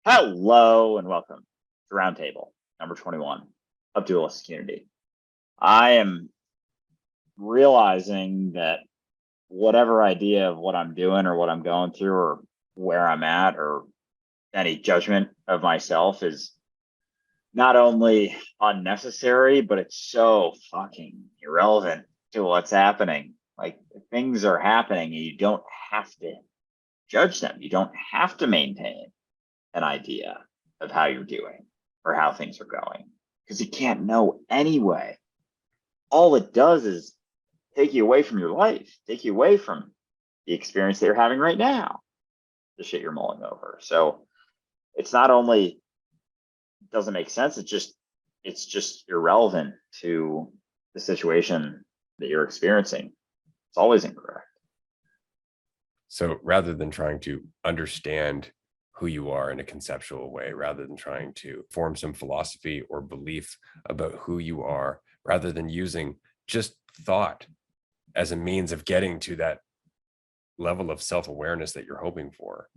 Hello and welcome to Roundtable number 21 of Dualistic Community. I am realizing that whatever idea of what I'm doing or what I'm going through or where I'm at or any judgment of myself is not only unnecessary, but it's so fucking irrelevant to what's happening. Like things are happening and you don't have to judge them. You don't have to maintain an idea of how you're doing or how things are going because you can't know anyway. All it does is take you away from your life, take you away from the experience that you're having right now, the shit you're mulling over. So it's not only doesn't make sense, it's just irrelevant to the situation that you're experiencing. It's always incorrect. So rather than trying to understand who you are in a conceptual way, rather than trying to form some philosophy or belief about who you are, rather than using just thought as a means of getting to that level of self-awareness that you're hoping for,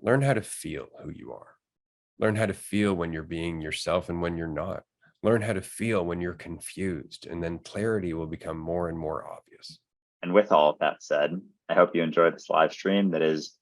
learn how to feel who you are. Learn how to feel when you're being yourself and when you're not. Learn how to feel when you're confused, and then clarity will become more and more obvious. And with all of that said, I hope you enjoyed this live stream that is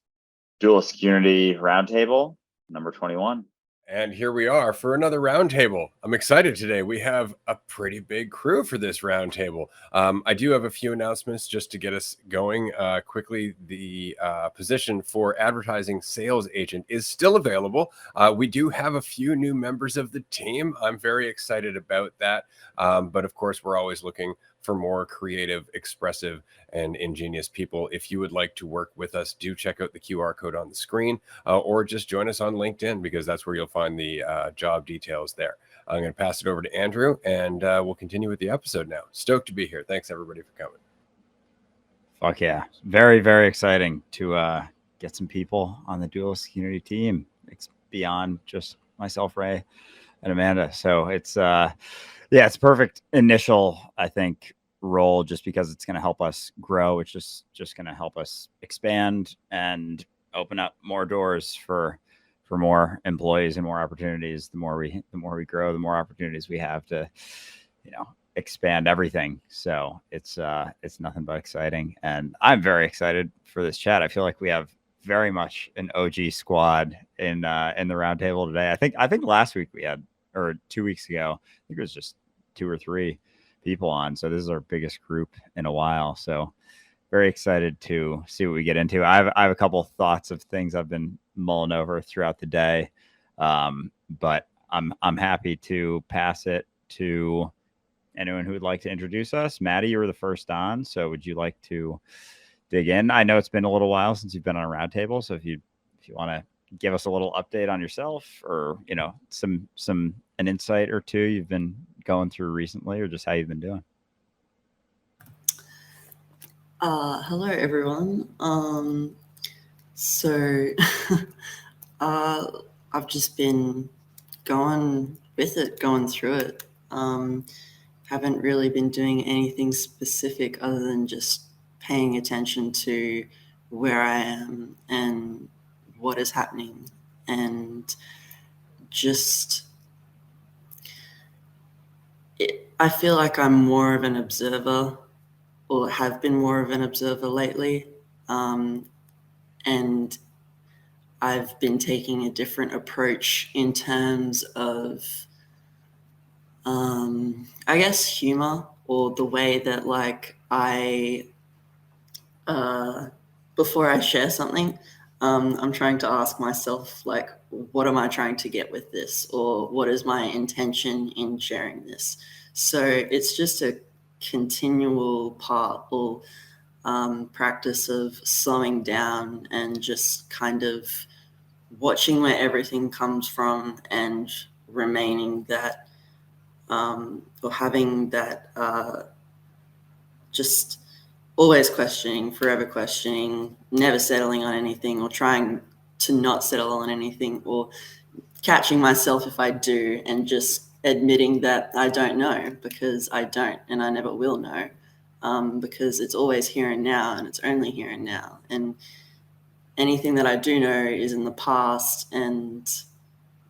Dualistic Community Roundtable number 21. And here we are for another roundtable. I'm excited today. We have a pretty big crew for this roundtable. I do have a few announcements just to get us going quickly. The position for advertising sales agent is still available. We do have a few new members of the team. I'm very excited about that. But of course, we're always looking for more creative, expressive, and ingenious people. If you would like to work with us, do check out the QR code on the screen or just join us on LinkedIn because that's where you'll find the job details there. I'm going to pass it over to Andrew and we'll continue with the episode now. Stoked to be here. Thanks everybody for coming. Fuck yeah. Very, very exciting to get some people on the Dualistic Community team. It's beyond just myself, Ray, and Amanda. So it's it's perfect initial, I think, role just because it's going to help us grow. It's just going to help us expand and open up more doors for more employees and more opportunities. The more we grow, the more opportunities we have to, expand everything. So it's nothing but exciting, and I'm very excited for this chat. I feel like we have very much an OG squad in the roundtable today. I think last week we had, or 2 weeks ago, I think it was just 2 or 3 people on. So this is our biggest group in a while. So very excited to see what we get into. I have a couple of thoughts of things I've been mulling over throughout the day, but I'm happy to pass it to anyone who would like to introduce us. Maddie, you were the first on, so would you like to dig in? I know it's been a little while since you've been on a roundtable, so if you want to give us a little update on yourself, or an insight or two you've been going through recently, or just how you've been doing. Hello everyone. So I've just been going through it. Haven't really been doing anything specific other than just paying attention to where I am and what is happening, and I feel like I'm more of an observer, or have been more of an observer lately, and I've been taking a different approach in terms of I guess humor, or the way that I before I share something, I'm trying to ask myself, what am I trying to get with this, or what is my intention in sharing this? So it's just a continual part or practice of slowing down and just kind of watching where everything comes from and remaining that, or having that, just always questioning, forever questioning, never settling on anything, or trying to not settle on anything, or catching myself if I do, and just admitting that I don't know, because I don't, and I never will know, because it's always here and now, and it's only here and now. And anything that I do know is in the past, and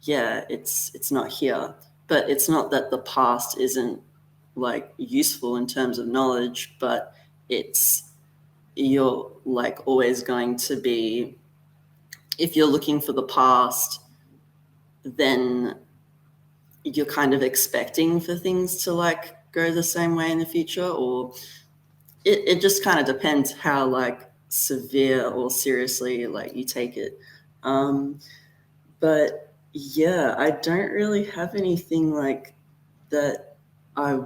yeah, it's not here. But it's not that the past isn't like useful in terms of knowledge, but it's you're like always going to be, if you're looking for the past, then you're kind of expecting for things to like go the same way in the future, or it just kind of depends how like severe or seriously like you take it. But yeah, I don't really have anything like that I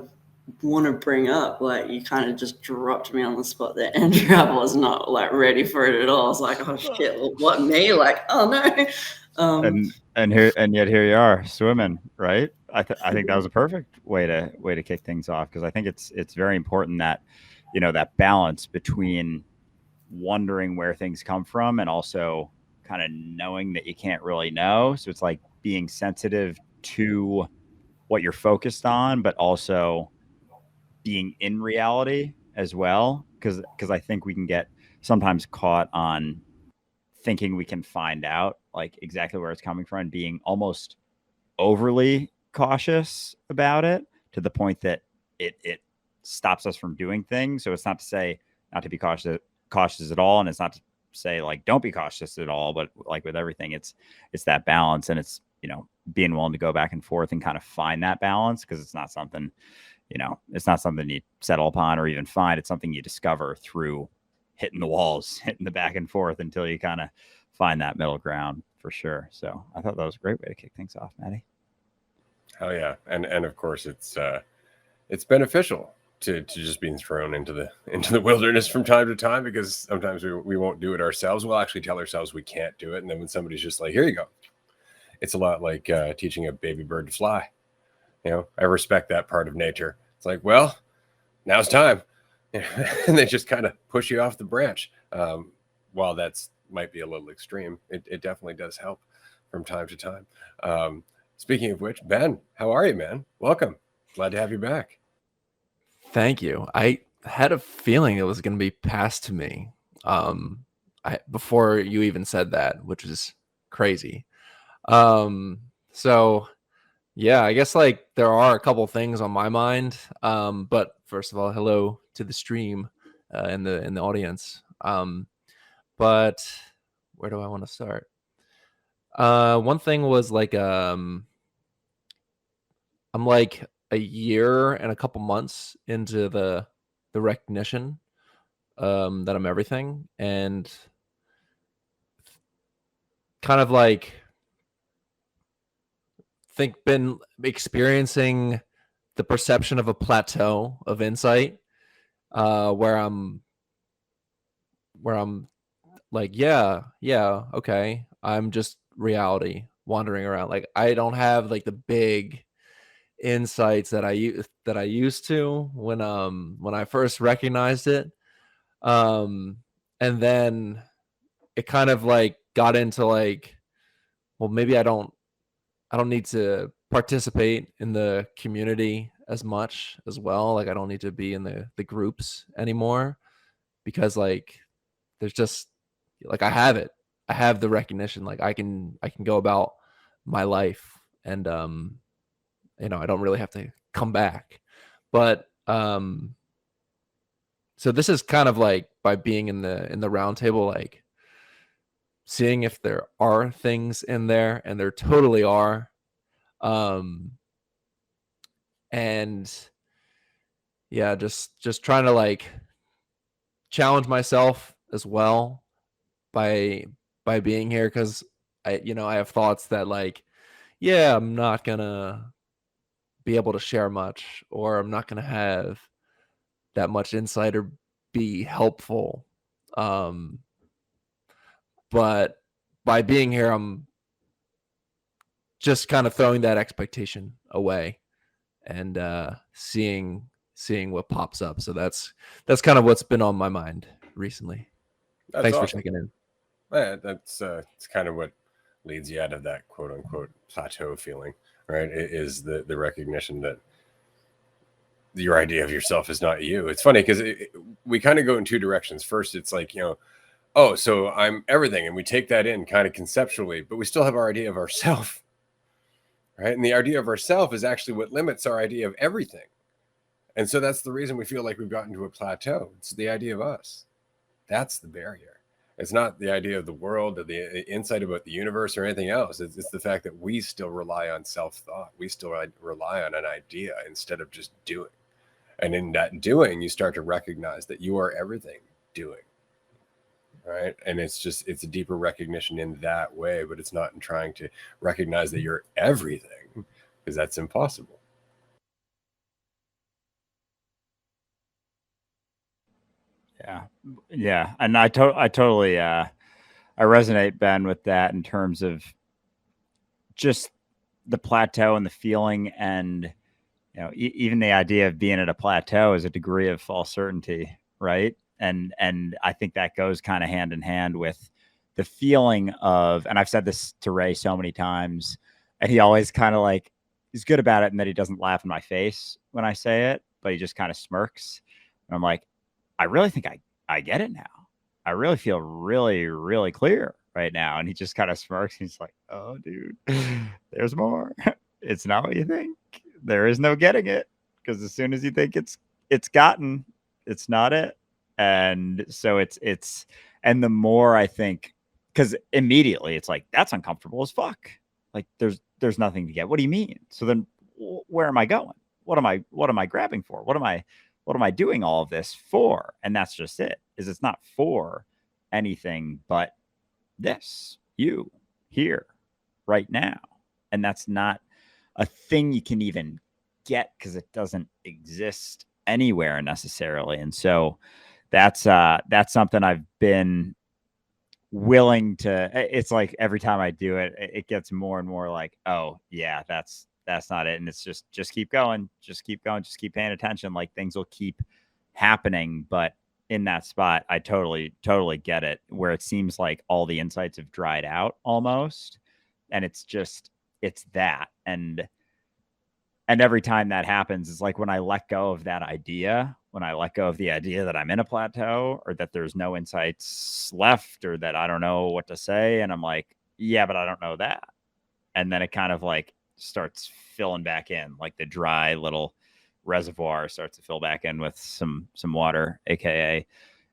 want to bring up. Like, you kind of just dropped me on the spot there, Andrew. I was not like ready for it at all. I was like, oh shit, what, me? Like, oh no. And yet here you are swimming, right? I think that was a perfect way to kick things off, because I think it's very important that, you know, that balance between wondering where things come from and also kind of knowing that you can't really know. So it's like being sensitive to what you're focused on, but also being in reality as well. Because I think we can get sometimes caught on thinking we can find out like exactly where it's coming from and being almost overly cautious about it, to the point that it stops us from doing things. So it's not to say not to be cautious at all, and it's not to say like don't be cautious at all, but like with everything, it's that balance, and it's, you know, being willing to go back and forth and kind of find that balance, because it's not something, you know, it's not something you settle upon or even find. It's something you discover through hitting the walls, hitting the back and forth until you kind of find that middle ground, for sure. So I thought that was a great way to kick things off, Maddie. Hell yeah. And of course it's beneficial to just being thrown into the wilderness from time to time, because sometimes we won't do it ourselves. We'll actually tell ourselves we can't do it. And then when somebody's just like, here you go. It's a lot like teaching a baby bird to fly. You know, I respect that part of nature. It's like, well, now's time. And they just kind of push you off the branch. While that's might be a little extreme, it definitely does help from time to time. Speaking of which, Ben, how are you, man? Welcome. Glad to have you back. Thank you. I had a feeling it was going to be passed to me before you even said that, which is crazy. So yeah, I guess like there are a couple things on my mind. But first of all, hello to the stream in the audience. But where do I want to start? One thing was like I'm like a year and a couple months into the recognition that I'm everything, and kind of like been experiencing the perception of a plateau of insight, where I'm like, yeah, okay, I'm just reality wandering around. Like, I don't have like the big insights that I used to when I first recognized it. And then it kind of like got into like, well, maybe I don't need to participate in the community as much as well. Like, I don't need to be in the groups anymore, because like there's just like I have the recognition. Like, I can go about my life, and you know, I don't really have to come back. But so this is kind of like by being in the round table, like seeing if there are things in there, and there totally are. And yeah, just trying to like challenge myself as well by being here, because I have thoughts that like, yeah, I'm not gonna be able to share much, or I'm not gonna have that much insight or be helpful. But by being here, I'm just kind of throwing that expectation away and seeing what pops up. So that's kind of what's been on my mind recently. That's Thanks awesome. for checking in. Yeah, that's it's kind of what leads you out of that quote unquote plateau feeling, right? It is the recognition that your idea of yourself is not you. It's funny because we kind of go in two directions. First, it's like, you know, oh, so I'm everything, and we take that in kind of conceptually, but we still have our idea of ourself, right? And the idea of ourself is actually what limits our idea of everything. And so that's the reason we feel like we've gotten to a plateau. It's the idea of us. That's the barrier. It's not the idea of the world or the insight about the universe or anything else. It's the fact that we still rely on self-thought. We still rely on an idea instead of just doing. And in that doing, you start to recognize that you are everything doing. Right. And it's a deeper recognition in that way, but it's not in trying to recognize that you're everything, because that's impossible. Yeah. And I totally, I resonate, Ben, with that in terms of just the plateau and the feeling, and even the idea of being at a plateau is a degree of false certainty, right? And I think that goes kind of hand in hand with the feeling of, and I've said this to Ray so many times, and he always kind of like, he's good about it, and that he doesn't laugh in my face when I say it, but he just kind of smirks. And I'm like, I really think I get it now. I really feel really, really clear right now. And he just kind of smirks. He's like, oh, dude, there's more. It's not what you think. There is no getting it, because as soon as you think it's gotten, it's not it. And so it's and the more I think, because immediately it's like, that's uncomfortable as fuck. Like there's nothing to get. What do you mean? So then where am I going? What am I grabbing for? What am I doing all of this for? And that's just it. Is it's not for anything but this, you, here, right now. And that's not a thing you can even get, because it doesn't exist anywhere necessarily. And so that's something I've been willing to, it's like every time I do it, it gets more and more like, oh yeah, that's not it. And it's just keep going, just keep paying attention. Like things will keep happening. But in that spot, I totally get it, where it seems like all the insights have dried out almost. And it's that. And every time that happens, it's like when I let go of that idea, when I let go of the idea that I'm in a plateau, or that there's no insights left, or that I don't know what to say. And I'm like, yeah, but I don't know that. And then it kind of like starts filling back in, like the dry little reservoir starts to fill back in with some water, AKA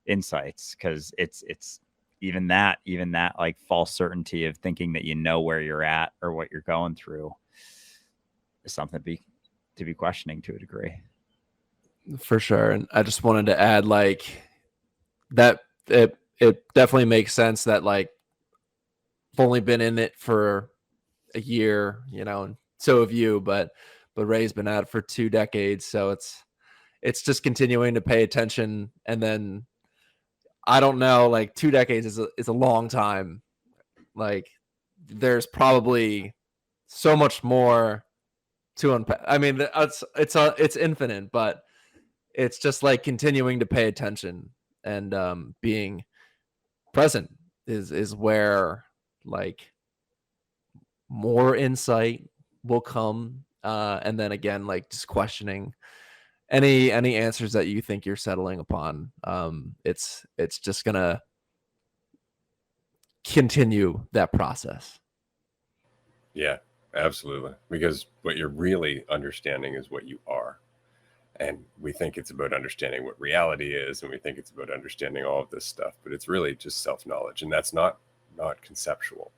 insights. Cause it's even that like false certainty of thinking that you know where you're at or what you're going through is something to be questioning to a degree. For sure. And I just wanted to add like that it definitely makes sense that like I've only been in it for a year, and so have you, but Ray's been at it for 2 decades. So it's just continuing to pay attention. And then I don't know, like 2 decades is a long time. Like there's probably so much more to unpack. I mean, it's infinite, but it's just like continuing to pay attention and being present is where like more insight will come. And then again, like just questioning any answers that you think you're settling upon. It's just gonna continue that process. Yeah, absolutely. Because what you're really understanding is what you are. And we think it's about understanding what reality is, and we think it's about understanding all of this stuff, but it's really just self-knowledge, and that's not conceptual.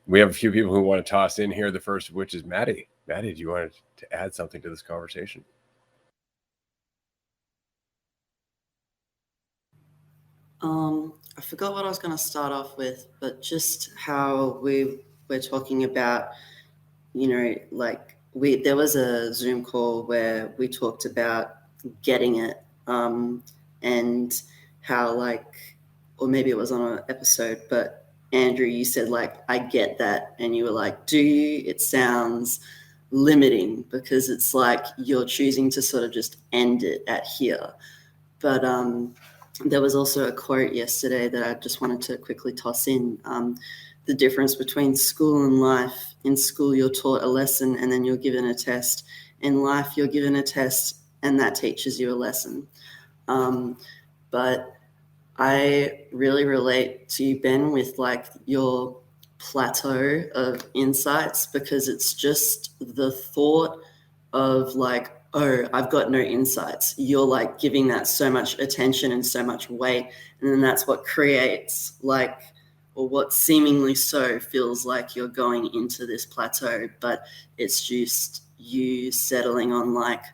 We have a few people who want to toss in here, the first of which is Maddie. Maddie, do you want to add something to this conversation? I forgot what I was going to start off with, but just how we're talking about, like there was a Zoom call where we talked about getting it, and how like, or maybe it was on an episode, but Andrew, you said like, I get that. And you were like, do you? It sounds limiting, because it's like you're choosing to sort of just end it at here. But there was also a quote yesterday that I just wanted to quickly toss in. The difference between school and life. In school, you're taught a lesson and then you're given a test. In life, you're given a test and that teaches you a lesson. But I really relate to you, Ben, with like your plateau of insights, because it's just the thought of like, oh, I've got no insights. You're like giving that so much attention and so much weight. And then that's what creates like, or what seemingly so feels like you're going into this plateau, but it's just you settling on like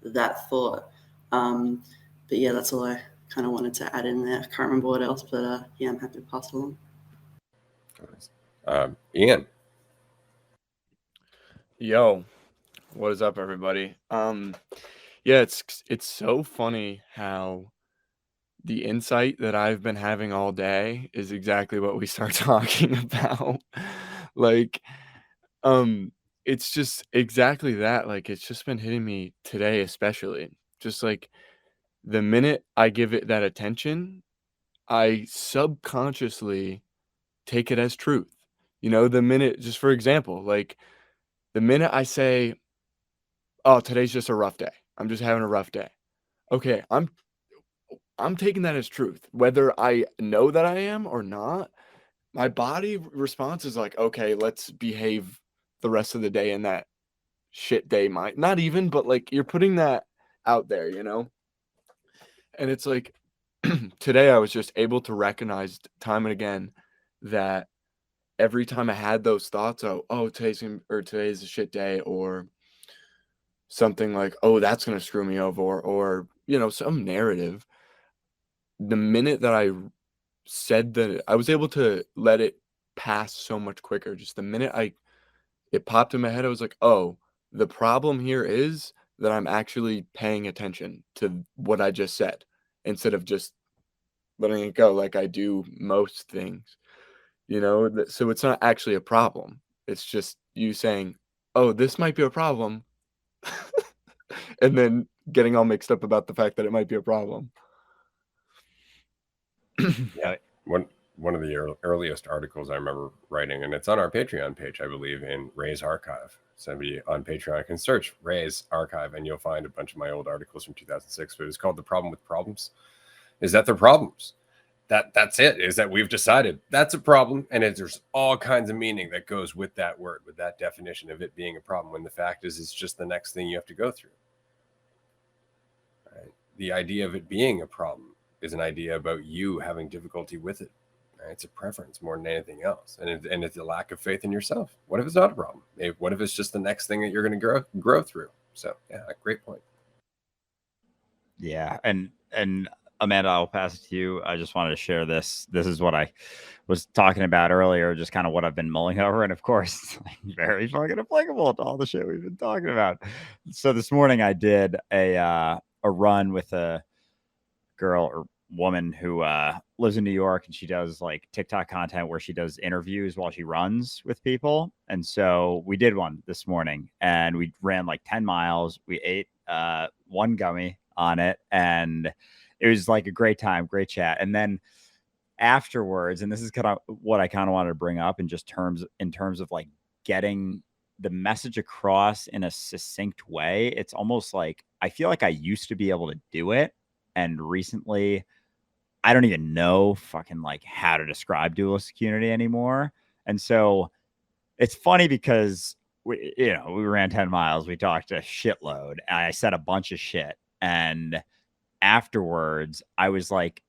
that thought. But yeah, that's all I kind of wanted to add in there. I can't remember what else, but yeah, I'm happy to pass it along. Ian. Yo, what is up, everybody? Yeah, it's so funny how the insight that I've been having all day is exactly what we start talking about. Like, it's just exactly that. Like, it's just been hitting me today, especially. Just like the minute I give it that attention, I subconsciously take it as truth. You know, the minute, just for example, like the minute I say, oh, today's just a rough day. I'm just having a rough day. Okay, I'm taking that as truth. Whether I know that I am or not, my body response is like, okay, let's behave the rest of the day in that shit day mind. Not even, but like you're putting that out there, you know? And it's like today I was just able to recognize time and again that every time I had those thoughts, oh, today's a shit day, or something like, oh, that's gonna screw me over, or you know, some narrative. The minute that I said that, I was able to let it pass so much quicker. Just the minute it popped in my head, I was like, oh, the problem here is that I'm actually paying attention to what I just said instead of just letting it go like I do most things. You know, so it's not actually a problem. It's just you saying, oh, this might be a problem. And then getting all mixed up about the fact that it might be a problem. Yeah, one of the earliest articles I remember writing, and it's on our Patreon page, I believe, in Ray's archive. Somebody on Patreon can search Ray's archive, and you'll find a bunch of my old articles from 2006. But it's called "The Problem with Problems." Is that they're problems? That's it. Is that we've decided that's a problem, and there's all kinds of meaning that goes with that word, with that definition of it being a problem. When the fact is, it's just the next thing you have to go through. Right? The idea of it being a problem is an idea about you having difficulty with it. Right? It's a preference more than anything else, and it's a lack of faith in yourself. What if it's not a problem? What if it's just the next thing that you're going to grow through? So yeah, great point. Yeah, and Amanda, I'll pass it to you. I just wanted to share this. This is what I was talking about earlier, just kind of what I've been mulling over, and of course, very fucking applicable to all the shit we've been talking about. So this morning, I did a run with a girl or woman who lives in New York, and she does like TikTok content where she does interviews while she runs with people. And so we did one this morning, and we ran like 10 miles. We ate one gummy on it, and it was like a great time, great chat. And then afterwards, and this is kind of what I kind of wanted to bring up in terms of like getting the message across in a succinct way. It's almost like I feel like I used to be able to do it, and recently I don't even know fucking like how to describe dualistic unity anymore. And so it's funny because we ran 10 miles, we talked a shitload, and I said a bunch of shit. And afterwards I was like,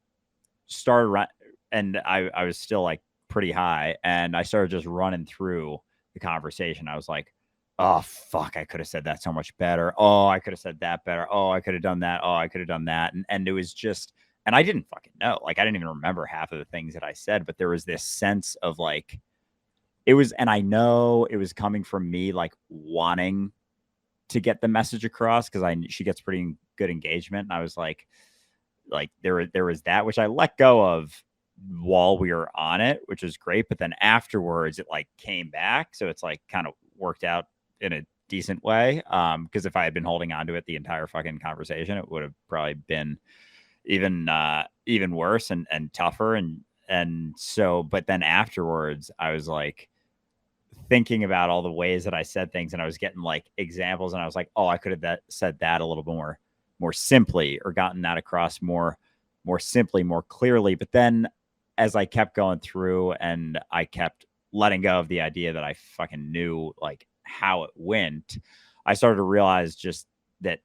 and I was still like pretty high, and I started just running through the conversation. I was like, oh fuck, I could have said that so much better. Oh, I could have said that better. Oh, I could have done that. Oh, I could have done that. And it was just, and I didn't fucking know. Like, I didn't even remember half of the things that I said, but there was this sense of like, it was, and I know it was coming from me like wanting to get the message across, because she gets pretty good engagement. And I was like there was that, which I let go of while we were on it, which was great. But then afterwards it like came back. So it's like kind of worked out in a decent way. Because if I had been holding on to it the entire fucking conversation, it would have probably been even worse and tougher. And so, but then afterwards I was like thinking about all the ways that I said things, and I was getting like examples, and I was like, oh, I could have said that a little bit more simply, or gotten that across more more simply, more clearly. But then as I kept going through and I kept letting go of the idea that I fucking knew like how it went, I started to realize just that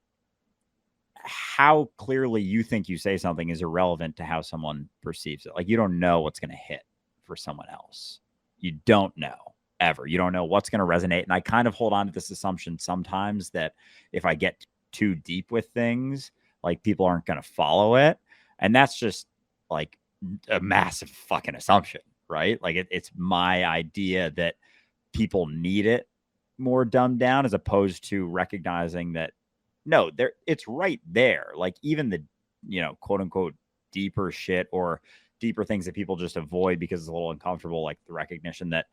how clearly you think you say something is irrelevant to how someone perceives it. Like, you don't know what's going to hit for someone else. You don't know ever. You don't know what's going to resonate. And I kind of hold on to this assumption sometimes that if I get too deep with things, like, people aren't going to follow it. And that's just like a massive fucking assumption, right? Like, it's my idea that people need it more dumbed down, as opposed to recognizing that no, there, it's right there. Like, even the, quote unquote deeper shit or deeper things that people just avoid because it's a little uncomfortable, like the recognition that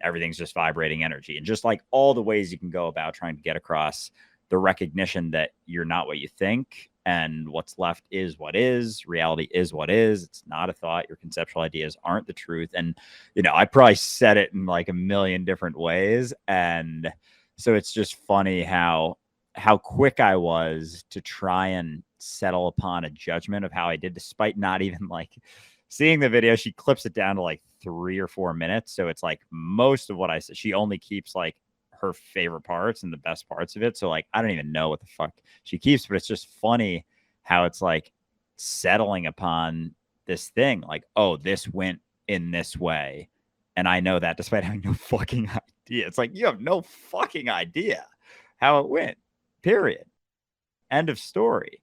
everything's just vibrating energy, and just like all the ways you can go about trying to get across the recognition that you're not what you think, and what's left is what is. Reality is what is. It's not a thought. Your conceptual ideas aren't the truth. And, I probably said it in like a million different ways. And so it's just funny how quick I was to try and settle upon a judgment of how I did, despite not even like seeing the video. She clips it down to like 3 or 4 minutes. So it's like most of what I said, she only keeps like her favorite parts and the best parts of it. So like, I don't even know what the fuck she keeps, but it's just funny how it's like settling upon this thing. Like, oh, this went in this way. And I know that despite having no fucking idea. It's like, you have no fucking idea how it went. Period. End of story.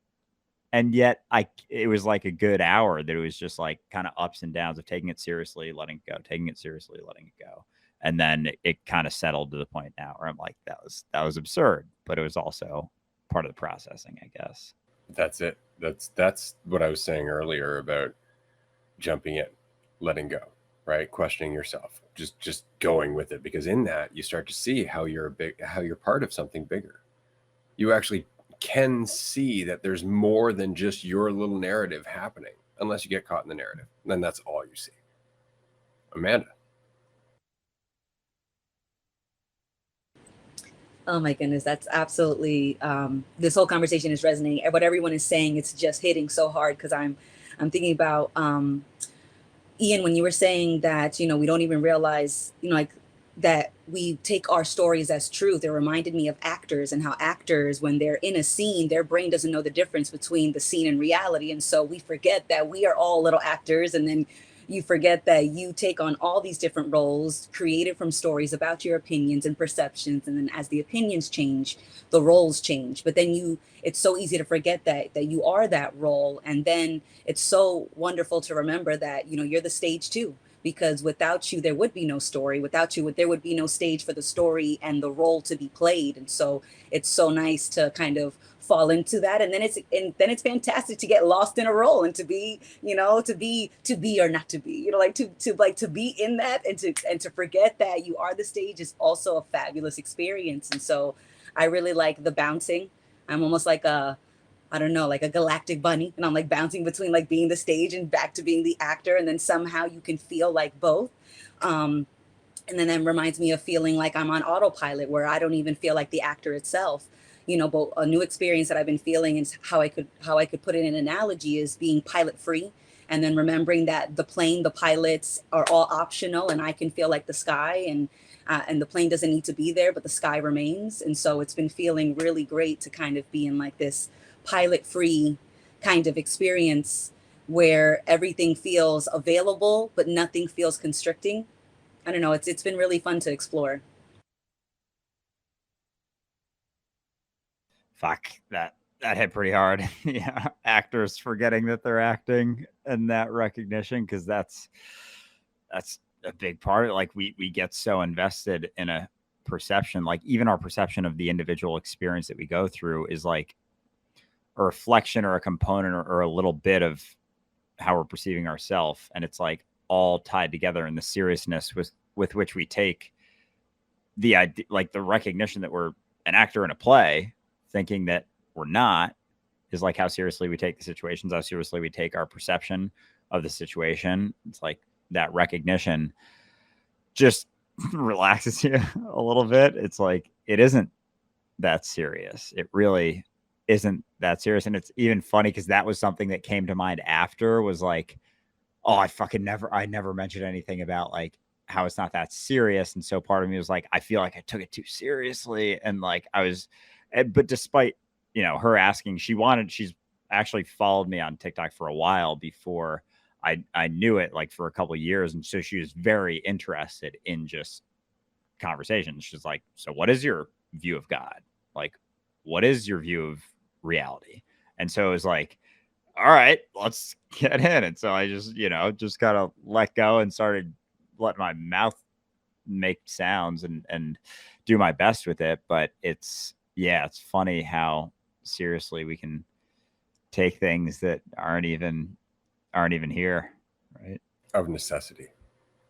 And yet it was like a good hour that it was just like kind of ups and downs of taking it seriously, letting it go, taking it seriously, letting it go. And then it kind of settled to the point now where I'm like, that was absurd, but it was also part of the processing, I guess. That's it. That's what I was saying earlier about jumping in, letting go, right? Questioning yourself, just going with it, because in that you start to see how you're part of something bigger. You actually can see that there's more than just your little narrative happening, unless you get caught in the narrative. Then that's all you see. Amanda. Oh my goodness, that's absolutely, this whole conversation is resonating. What everyone is saying, it's just hitting so hard, because I'm thinking about, Ian, when you were saying that, we don't even realize, like, that we take our stories as truth. It reminded me of actors, and how actors, when they're in a scene, their brain doesn't know the difference between the scene and reality. And so we forget that we are all little actors. And then you forget that you take on all these different roles created from stories about your opinions and perceptions. And then as the opinions change, the roles change. But then it's so easy to forget that you are that role. And then it's so wonderful to remember that, you're the stage too. Because without you, there would be no story. Without you, there would be no stage for the story and the role to be played. And so it's so nice to kind of fall into that. And then it's fantastic to get lost in a role and to be, to be or not to be, to be in that, and to forget that you are the stage is also a fabulous experience. And so I really like the bouncing. I'm almost like I don't know, like a galactic bunny. And I'm like bouncing between like being the stage and back to being the actor. And then somehow you can feel like both. And then that reminds me of feeling like I'm on autopilot, where I don't even feel like the actor itself. But a new experience that I've been feeling, is how I could put it in an analogy, is being pilot free. And then remembering that the pilots are all optional, and I can feel like the sky, and the plane doesn't need to be there, but the sky remains. And so it's been feeling really great to kind of be in like this pilot free kind of experience, where everything feels available, but nothing feels constricting. I don't know. It's been really fun to explore. Fuck, that hit pretty hard. Yeah, actors forgetting that they're acting, and that recognition, because that's a big part of it. Like, we get so invested in a perception, like even our perception of the individual experience that we go through is like a reflection or a component or a little bit of how we're perceiving ourselves. And it's like all tied together in the seriousness with which we take the idea, like the recognition that we're an actor in a play, thinking that we're not, is like how seriously we take the situations, how seriously we take our perception of the situation. It's like that recognition just relaxes you a little bit. It's like, it isn't that serious. It really isn't that serious. And it's even funny because that was something that came to mind after, was like, oh, I never mentioned anything about like how it's not that serious. And so part of me was like, I feel like I took it too seriously. And like but despite, her asking, she's actually followed me on TikTok for a while before I knew it, like for a couple of years. And so she was very interested in just conversation. She's like, so what is your view of God? Like, what is your view of reality? And so it was like, all right, let's get in. And so I just, just kind of let go and started letting my mouth make sounds and do my best with it. But it's funny how seriously we can take things that aren't even here, right? Of necessity.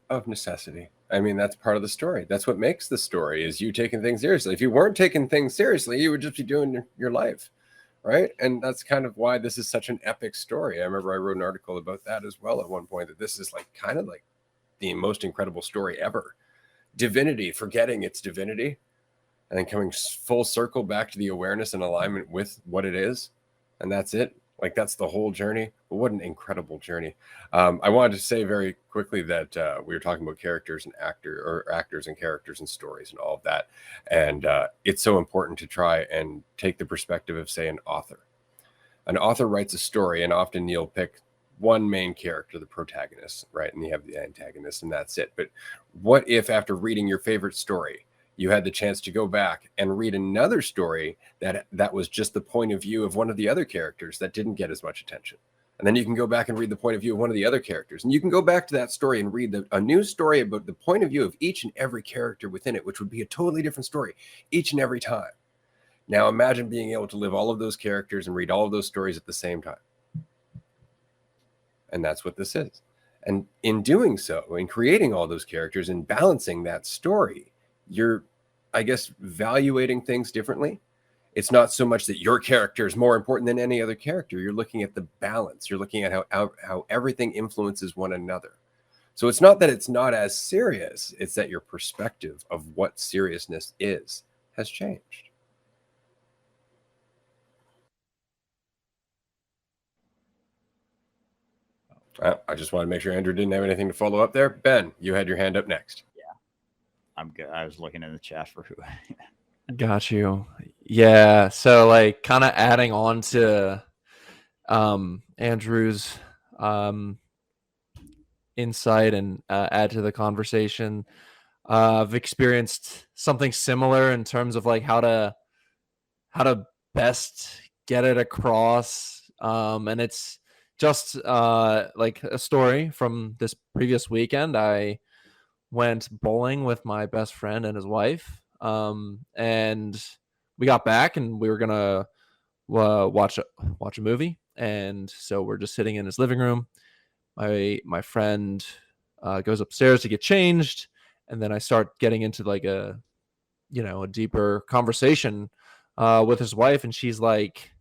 I mean, that's part of the story. That's what makes the story, is you taking things seriously. If you weren't taking things seriously, you would just be doing your life, right? And that's kind of why this is such an epic story. I remember I wrote an article about that as well at one point, that this is like kind of like the most incredible story ever. Divinity, forgetting its divinity, and then coming full circle back to the awareness and alignment with what it is. And that's it. Like, that's the whole journey. But what an incredible journey. I wanted to say very quickly that we were talking about characters and actors and characters and stories and all of that. And it's so important to try and take the perspective of, say, an author. An author writes a story, and often you'll pick one main character, the protagonist, right? And you have the antagonist, and that's it. But what if, after reading your favorite story, you had the chance to go back and read another story that was just the point of view of one of the other characters that didn't get as much attention? And then you can go back and read the point of view of one of the other characters. And you can go back to that story and read a new story about the point of view of each and every character within it, which would be a totally different story each and every time. Now imagine being able to live all of those characters and read all of those stories at the same time. And that's what this is. And in doing so, in creating all those characters and balancing that story, you're, I guess, evaluating things differently. It's not so much that your character is more important than any other character. You're looking at the balance. You're looking at how everything influences one another. So it's not that it's not as serious. It's that your perspective of what seriousness is has changed. I just want to make sure Andrew didn't have anything to follow up there. Ben, you had your hand up next. I'm good. I was looking in the chat for who. Got you. Yeah. So like kind of adding on to Andrew's insight and add to the conversation. I've experienced something similar in terms of like how to best get it across. And it's just like a story from this previous weekend. I went bowling with my best friend and his wife. And we got back and we were gonna watch a movie. And so we're just sitting in his living room. My friend goes upstairs to get changed, and then I start getting into like a deeper conversation with his wife, and she's like,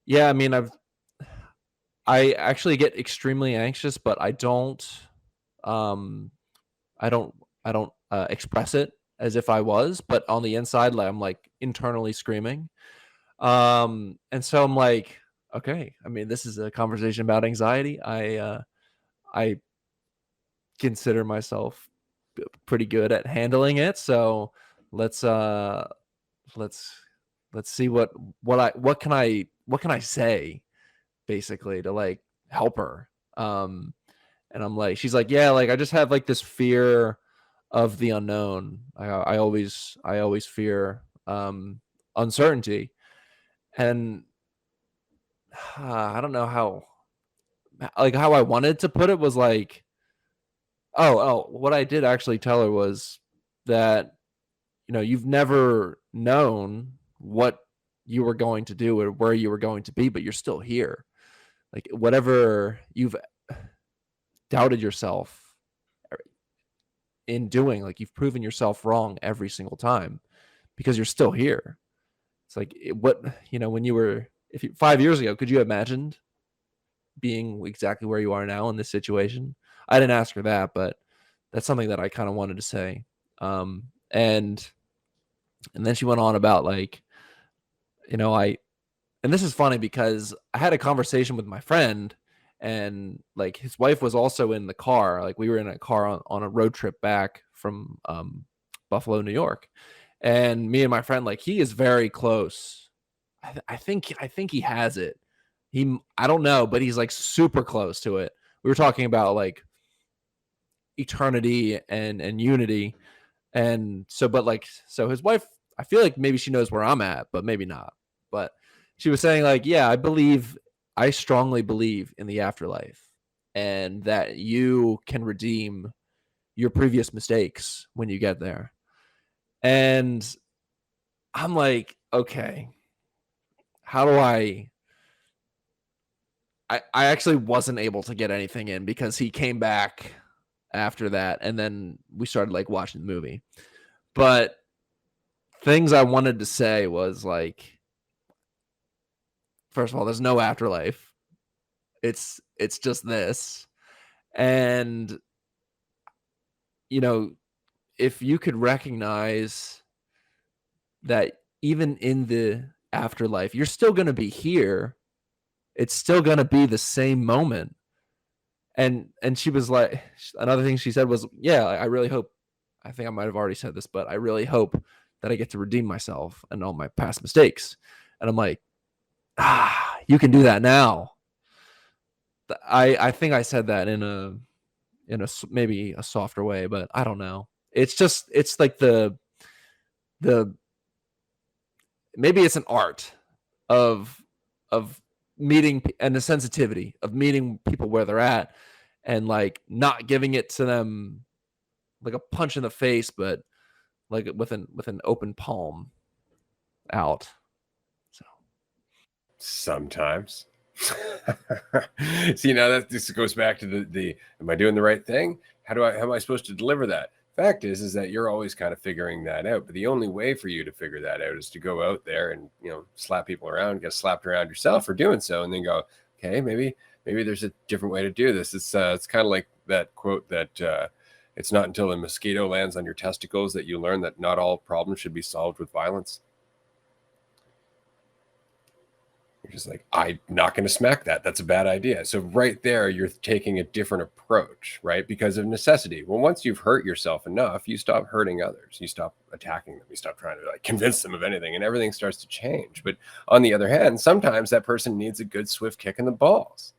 "Yeah, I mean, I actually get extremely anxious, but I don't I don't express it as if I was, but on the inside, like I'm like internally screaming." And so I'm like, okay, I mean, this is a conversation about anxiety. I consider myself pretty good at handling it, so let's see what can I say basically to like help her. And I'm like, she's like, yeah, like I just have like this fear of the unknown. I always fear uncertainty. And I don't know how I wanted to put it was like, what I did actually tell her was that, you've never known what you were going to do or where you were going to be, but you're still here. Like whatever you've doubted yourself in doing, like you've proven yourself wrong every single time because you're still here. It's like when you were, 5 years ago, could you have imagined being exactly where you are now in this situation? I didn't ask her that, but that's something that I kind of wanted to say. And then she went on about like, and this is funny because I had a conversation with my friend, and like his wife was also in the car. Like we were in a car on a road trip back from Buffalo, New York, and me and my friend, like he is very close. I think he has it. I don't know, but he's like super close to it. We were talking about like eternity and unity, and so but like so his wife, I feel like maybe she knows where I'm at, but maybe not. But she was saying like, yeah, I strongly believe in the afterlife, and that you can redeem your previous mistakes when you get there. And I'm like, okay, how do I actually wasn't able to get anything in because he came back after that, and then we started like watching the movie. But things I wanted to say was like, first of all, there's no afterlife. It's just this. And you know, if you could recognize that even in the afterlife, you're still going to be here. It's still going to be the same moment. And she was like, another thing she said was, yeah, I really hope, I think I might have already said this, but I really hope that I get to redeem myself and all my past mistakes. And I'm like, you can do that now. I think I said that in a maybe a softer way, but I don't know. It's like the maybe it's an art of meeting and the sensitivity of meeting people where they're at, and like not giving it to them like a punch in the face, but like with an open palm out. So Sometimes. See, now that this goes back to the am I doing the right thing? How am I supposed to deliver that? Fact is that you're always kind of figuring that out. But the only way for you to figure that out is to go out there and, you know, slap people around, get slapped around yourself for doing so, and then go, okay, maybe there's a different way to do this. It's kind of like that quote that it's not until a mosquito lands on your testicles that you learn that not all problems should be solved with violence. You're just like, I'm not going to smack that. That's a bad idea. So right there, you're taking a different approach, right? Because of necessity. Well, once you've hurt yourself enough, you stop hurting others. You stop attacking them. You stop trying to like convince them of anything, and everything starts to change. But on the other hand, sometimes that person needs a good swift kick in the balls.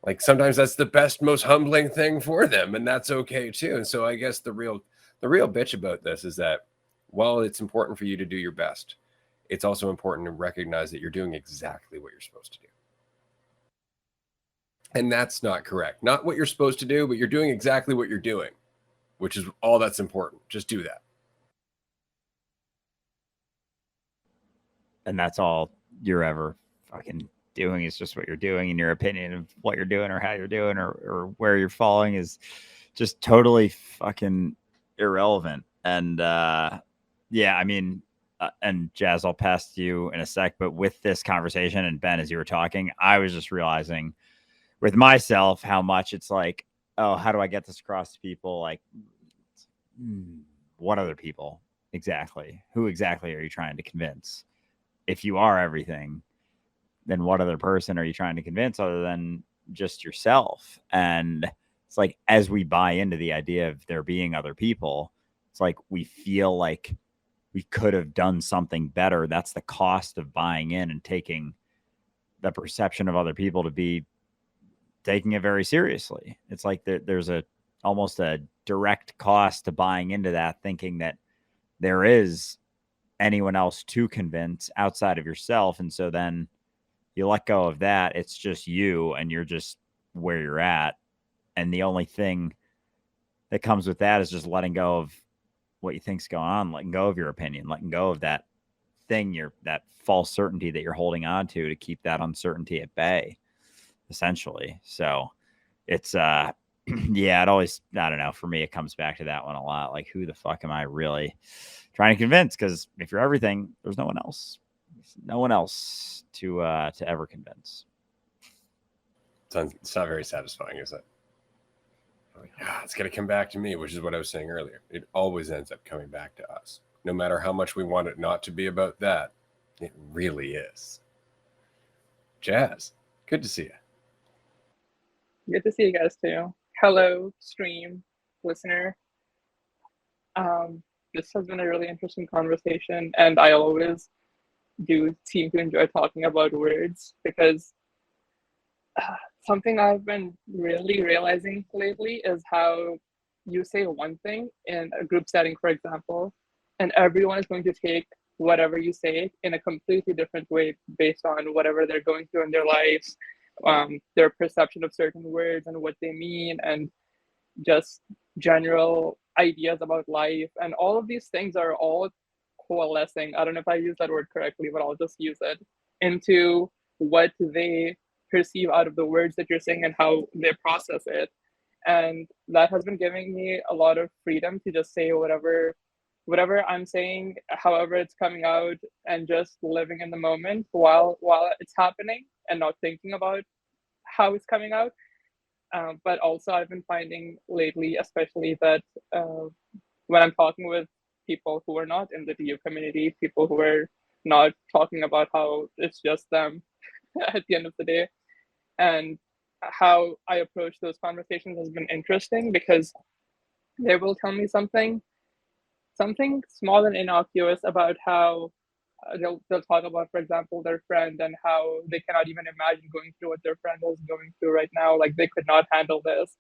Like sometimes that's the best, most humbling thing for them, and that's okay too. And so I guess the real bitch about this is that while it's important for you to do your best, it's also important to recognize that you're doing exactly what you're supposed to do. And that's not correct. Not what you're supposed to do, but you're doing exactly what you're doing, which is all that's important. Just do that. And that's all you're ever fucking doing is just what you're doing, and your opinion of what you're doing or how you're doing or where you're falling is just totally fucking irrelevant. And yeah, I mean, and Jazz, I'll pass to you in a sec, but with this conversation, and Ben, as you were talking, I was just realizing with myself how much it's like, oh, how do I get this across to people? Like, what other people exactly? Who exactly are you trying to convince? If you are everything, then what other person are you trying to convince other than just yourself? And it's like, as we buy into the idea of there being other people, it's like we feel like we could have done something better. That's the cost of buying in and taking the perception of other people to be taking it very seriously. It's like there's almost a direct cost to buying into that, thinking that there is anyone else to convince outside of yourself. And so then you let go of that. It's just you, and you're just where you're at. And the only thing that comes with that is just letting go of what you think's going on, letting go of your opinion, letting go of that thing, that false certainty that you're holding on to keep that uncertainty at bay, essentially. So it's yeah, it always, I don't know, for me it comes back to that one a lot. Like, who the fuck am I really trying to convince? Because if you're everything, there's no one else to ever convince. It's not very satisfying, is it? It's going to come back to me, which is what I was saying earlier. It always ends up coming back to us. No matter how much we want it not to be about that, it really is. Jazz, good to see you. Good to see you guys too. Hello, stream listener. This has been a really interesting conversation, and I always do seem to enjoy talking about words because something I've been really realizing lately is how you say one thing in a group setting, for example, and everyone is going to take whatever you say in a completely different way based on whatever they're going through in their lives, their perception of certain words and what they mean, and just general ideas about life. And all of these things are all coalescing. I don't know if I use that word correctly, but I'll just use it into what they perceive out of the words that you're saying and how they process it. And that has been giving me a lot of freedom to just say whatever I'm saying, however it's coming out, and just living in the moment while it's happening and not thinking about how it's coming out. But also I've been finding lately, especially that when I'm talking with people who are not in the DU community, people who are not talking about how it's just them at the end of the day, and how I approach those conversations has been interesting because they will tell me something small and innocuous about how they'll talk about, for example, their friend and how they cannot even imagine going through what their friend is going through right now. Like they could not handle this.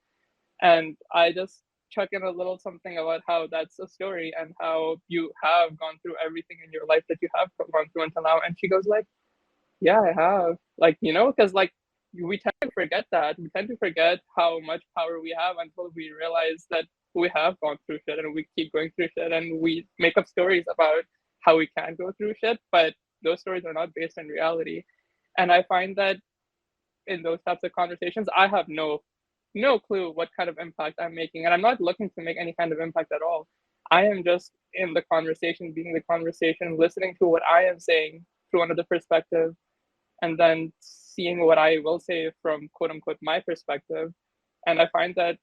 And I just chuck in a little something about how that's a story and how you have gone through everything in your life that you have gone through until now. And she goes like, yeah, I have. Like, because like we tend to forget that. We tend to forget how much power we have until we realize that we have gone through shit and we keep going through shit, and we make up stories about how we can go through shit, but those stories are not based in reality. And I find that in those types of conversations, I have no clue what kind of impact I'm making. And I'm not looking to make any kind of impact at all. I am just in the conversation, being the conversation, listening to what I am saying through another perspective, and then seeing what I will say from quote unquote my perspective. And I find that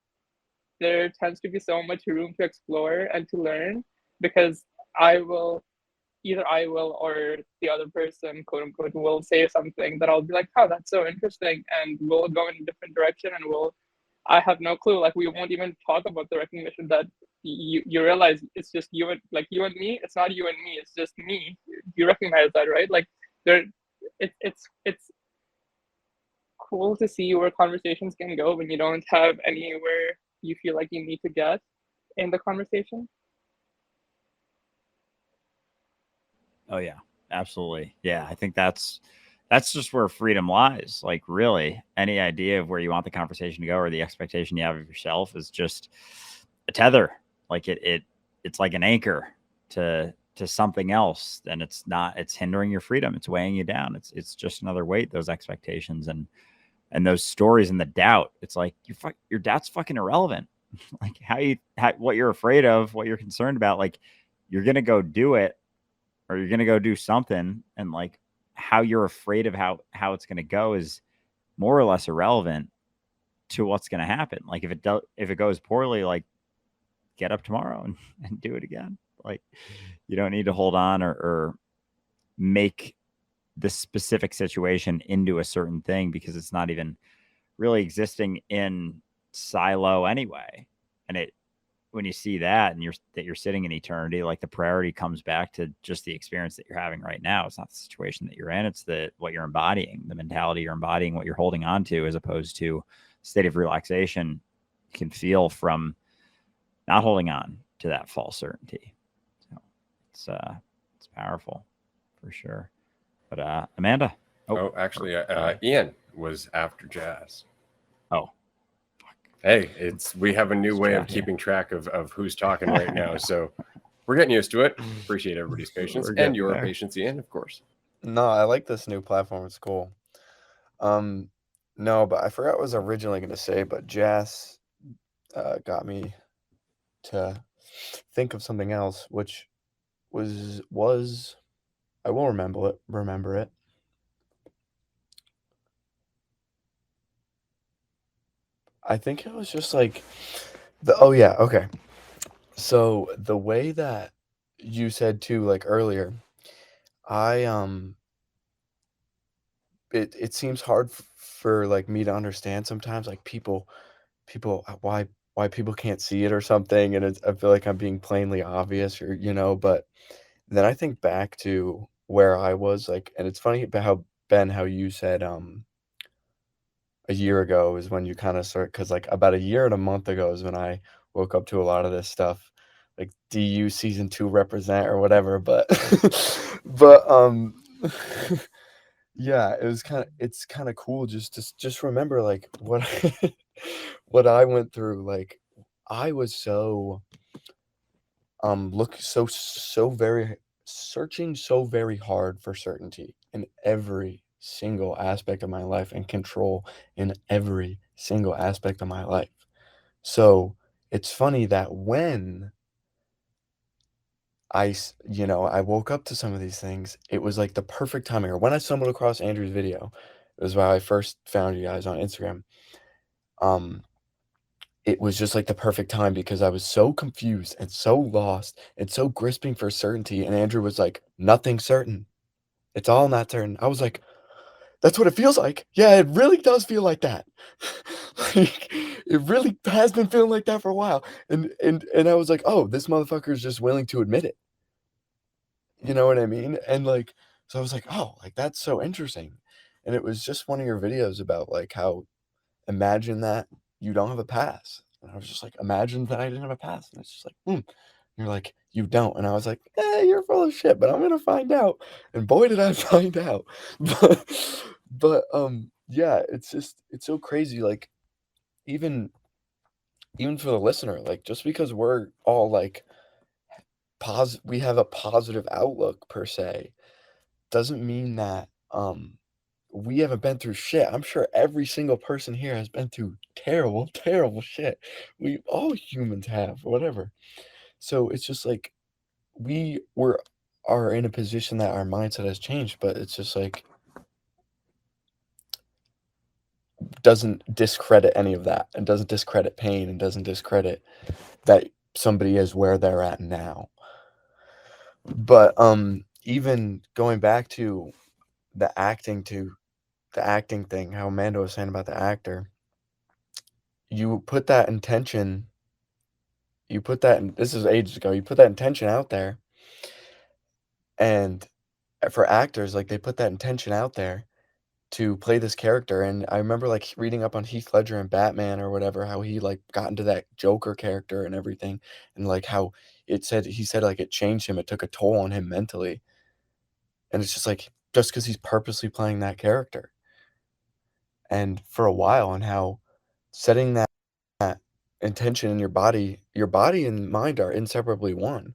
there tends to be so much room to explore and to learn, because either I will or the other person, quote unquote, will say something that I'll be like, oh, that's so interesting. And we'll go in a different direction, and I have no clue. Like we won't even talk about the recognition that you realize it's just you and me. It's not you and me. It's just me. You recognize that, right? Like it's cool to see where conversations can go when you don't have anywhere you feel like you need to get in the conversation. Oh yeah, absolutely. Yeah, I think that's just where freedom lies. Like really, any idea of where you want the conversation to go or the expectation you have of yourself is just a tether. Like it's like an anchor to something else, and it's hindering your freedom. It's weighing you down. It's just another weight, those expectations and those stories and the doubt. It's like your doubt's fucking irrelevant. Like what you're afraid of, what you're concerned about, like you're going to go do it, or you're going to go do something. And like how you're afraid of how it's going to go is more or less irrelevant to what's going to happen. Like if it goes poorly, like get up tomorrow and do it again. Like you don't need to hold on or make the specific situation into a certain thing, because it's not even really existing in silo anyway. And when you see that and you're sitting in eternity, like the priority comes back to just the experience that you're having right now. It's not the situation that you're in. It's what you're embodying, the mentality you're embodying, what you're holding on to, as opposed to state of relaxation you can feel from not holding on to that false certainty. So it's powerful for sure. But Amanda. Actually, Ian was after Jazz. Oh. Hey, we have a new way of keeping track of who's talking right now, so we're getting used to it. Appreciate everybody's patience and your patience, Ian, of course. No, I like this new platform. It's cool. No, but I forgot what I was originally going to say, but Jazz got me to think of something else, which was I will remember it. I think it was just like okay. So the way that you said too, like earlier, I it seems hard for like me to understand sometimes, like people why people can't see it or something, and I feel like I'm being plainly obvious, or but then I think back to where I was, like, and it's funny about how Ben, how you said a year ago is when you kind of start, because like about a year and a month ago is when I woke up to a lot of this stuff, like DU season 2 represent or whatever, but but yeah, it's kind of cool just remember like what what I went through. Like I was so look so very searching so very hard for certainty in every single aspect of my life and control in every single aspect of my life. So it's funny that when I woke up to some of these things, it was like the perfect timing. Or when I stumbled across Andrew's video, it was why I first found you guys on Instagram. Um, it was just like the perfect time because I was so confused and so lost and so grasping for certainty. And Andrew was like, nothing's certain. It's all not certain. I was like, that's what it feels like. Yeah, it really does feel like that. Like, it really has been feeling like that for a while. And I was like, oh, this motherfucker is just willing to admit it. You know what I mean? And like, so I was like, oh, like that's so interesting. And it was just one of your videos about like how imagine that you don't have a pass. And I was just like, imagine that I didn't have a pass. And it's just like, hmm. You're like, you don't. And I was like, you're full of shit, but I'm gonna find out. And boy, did I find out. But yeah, it's so crazy. Like even for the listener, like just because we're all like we have a positive outlook per se, doesn't mean that we haven't been through shit. I'm sure every single person here has been through terrible, terrible shit. We all humans have, whatever. So it's just like are in a position that our mindset has changed, but it's just like doesn't discredit any of that, and doesn't discredit pain, and doesn't discredit that somebody is where they're at now. But even going back to the acting thing, how Amanda was saying about the actor, you put that intention, this is ages ago, you put that intention out there, and for actors, like they put that intention out there to play this character. And I remember like reading up on Heath Ledger and Batman or whatever, how he like got into that Joker character and everything, and like how he said like it changed him, it took a toll on him mentally. And it's just like just because he's purposely playing that character, and for a while, and how setting that intention in your body and mind are inseparably one.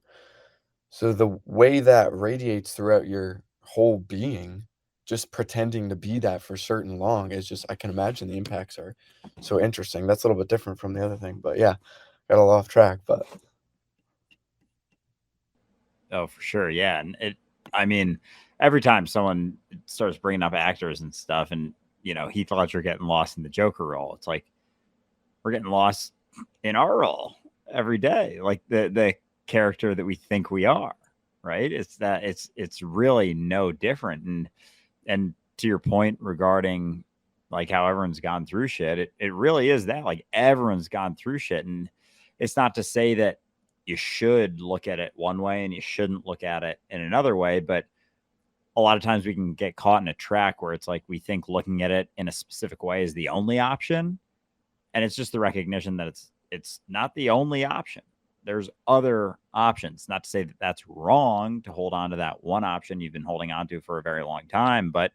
So the way that radiates throughout your whole being, just pretending to be that for certain long, is just, I can imagine the impacts are so interesting. That's a little bit different from the other thing, but yeah, got a little off track, but. Oh, for sure. Yeah. And I mean, every time someone starts bringing up actors and stuff, and, Heath Ledger getting lost in the Joker role, it's like, we're getting lost in our role every day. Like the character that we think we are, right? It's really no different. And to your point regarding like how everyone's gone through shit, it really is that, like, everyone's gone through shit. And it's not to say that you should look at it one way and you shouldn't look at it in another way, but a lot of times we can get caught in a track where it's like we think looking at it in a specific way is the only option. And it's just the recognition that it's not the only option. There's other options. Not to say that that's wrong to hold on to that one option you've been holding on to for a very long time, but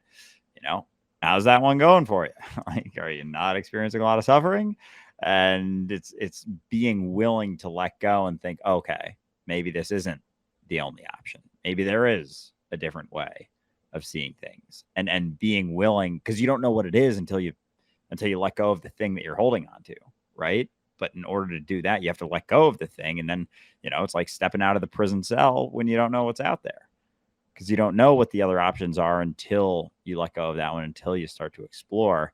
how's that one going for you? Like, are you not experiencing a lot of suffering? And it's being willing to let go and think, okay, maybe this isn't the only option. Maybe there is a different way of seeing things, and being willing, because you don't know what it is until you let go of the thing that you're holding on to, right? But in order to do that, you have to let go of the thing. And then, it's like stepping out of the prison cell when you don't know what's out there, because you don't know what the other options are until you let go of that one, until you start to explore.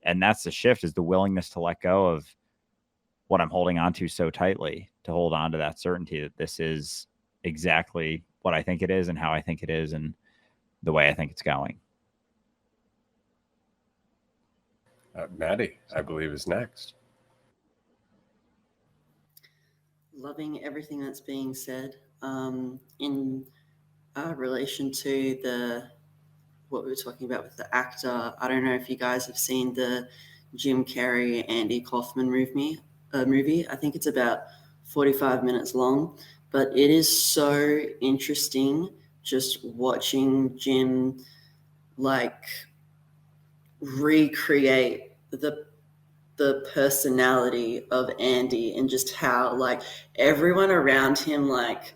And that's the shift, is the willingness to let go of what I'm holding on to so tightly, to hold on to that certainty that this is exactly what I think it is and how I think it is and the way I think it's going. Maddie, I believe, is next. Loving everything that's being said. In relation to what we were talking about with the actor, I don't know if you guys have seen the Jim Carrey, Andy Kaufman movie. I think it's about 45 minutes long, but it is so interesting just watching Jim like recreate the personality of Andy and just how like everyone around him like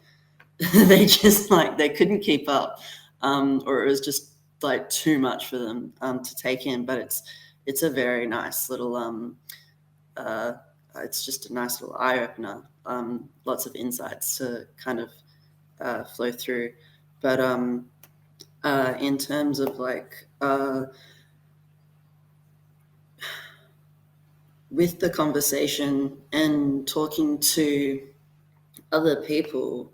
they just like they couldn't keep up, or it was just like too much for them to take in. But it's a very nice little it's just a nice little eye opener. Lots of insights to kind of flow through. But in terms of like with the conversation and talking to other people,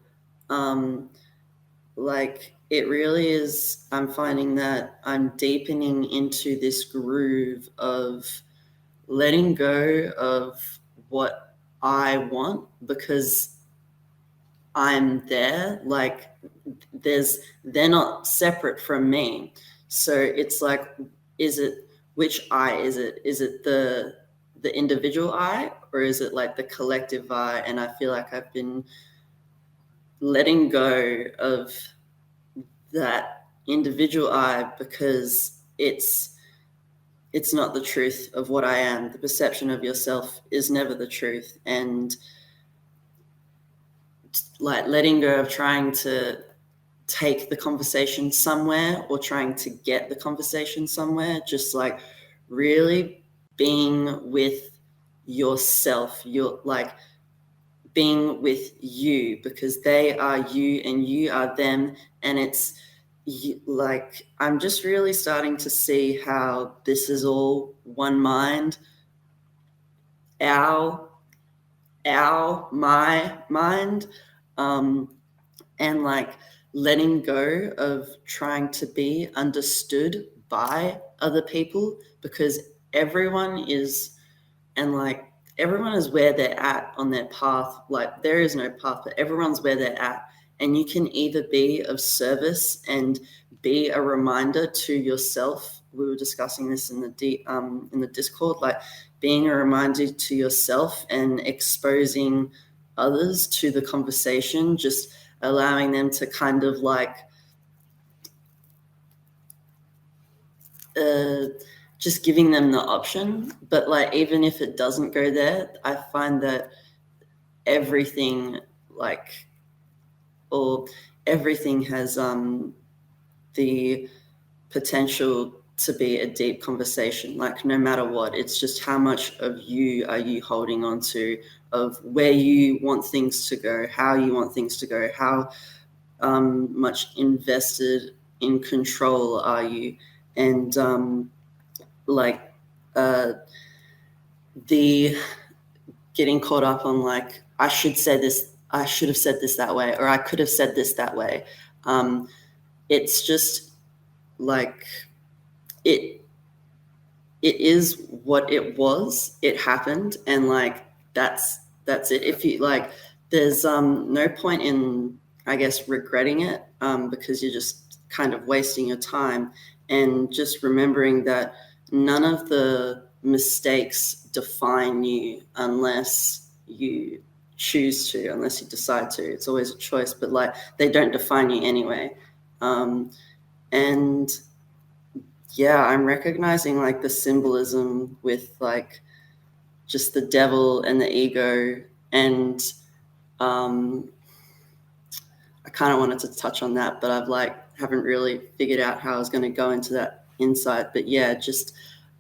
like it really is, I'm finding that I'm deepening into this groove of letting go of what I want because I'm there. Like they're not separate from me. So it's like, which I is it? Is it the individual I, or is it like the collective I? And I feel like I've been letting go of that individual I because it's not the truth of what I am. The perception of yourself is never the truth. And like letting go of trying to take the conversation somewhere or trying to get the conversation somewhere, just like really being with yourself. You're like being with you because they are you and you are them. And it's like, I'm just really starting to see how this is all one mind, my mind, and like letting go of trying to be understood by other people because everyone is where they're at on their path. Like there is no path, but everyone's where they're at. And you can either be of service and be a reminder to yourself. We were discussing this in the Discord, like being a reminder to yourself and exposing others to the conversation, just allowing them to kind of like just giving them the option. But like even if it doesn't go there, I find that everything has the potential to be a deep conversation. Like no matter what, it's just how much of you are you holding on to, of where you want things to go, how you want things to go, how much invested in control are you, and the getting caught up on like I should have said this that way, or I could have said this that way. It's just like it is what it was. It happened, and like that's it. If you like, there's no point in, I guess, regretting it because you're just kind of wasting your time, and just remembering that none of the mistakes define you unless you choose to, unless you decide to. It's always a choice, but like they don't define you anyway. And yeah, I'm recognizing like the symbolism with like just the devil and the ego, and I kind of wanted to touch on that, but I've like haven't really figured out how I was going to go into that insight. But yeah, just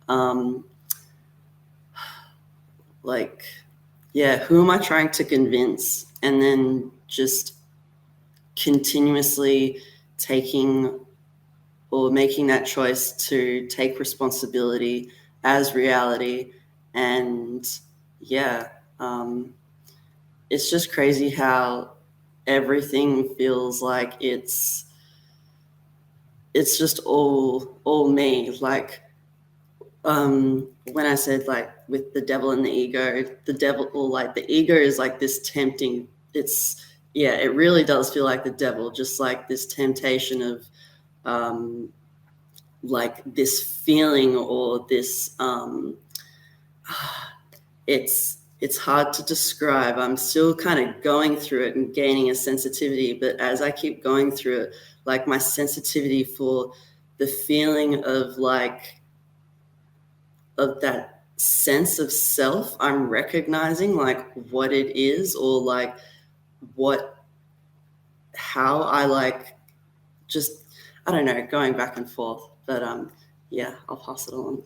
who am I trying to convince? And then just continuously taking or making that choice to take responsibility as reality. And yeah, it's just crazy how everything feels like it's just all me. Like When I said like with the devil and the ego, the devil, or like the ego is like this tempting, it really does feel like the devil, just like this temptation of like this feeling or this it's hard to describe. I'm still kind of going through it and gaining a sensitivity, but as I keep going through it, like my sensitivity for the feeling of that sense of self, I'm recognizing like what it is, or like how I like just, I don't know, going back and forth. But yeah, I'll pass it on.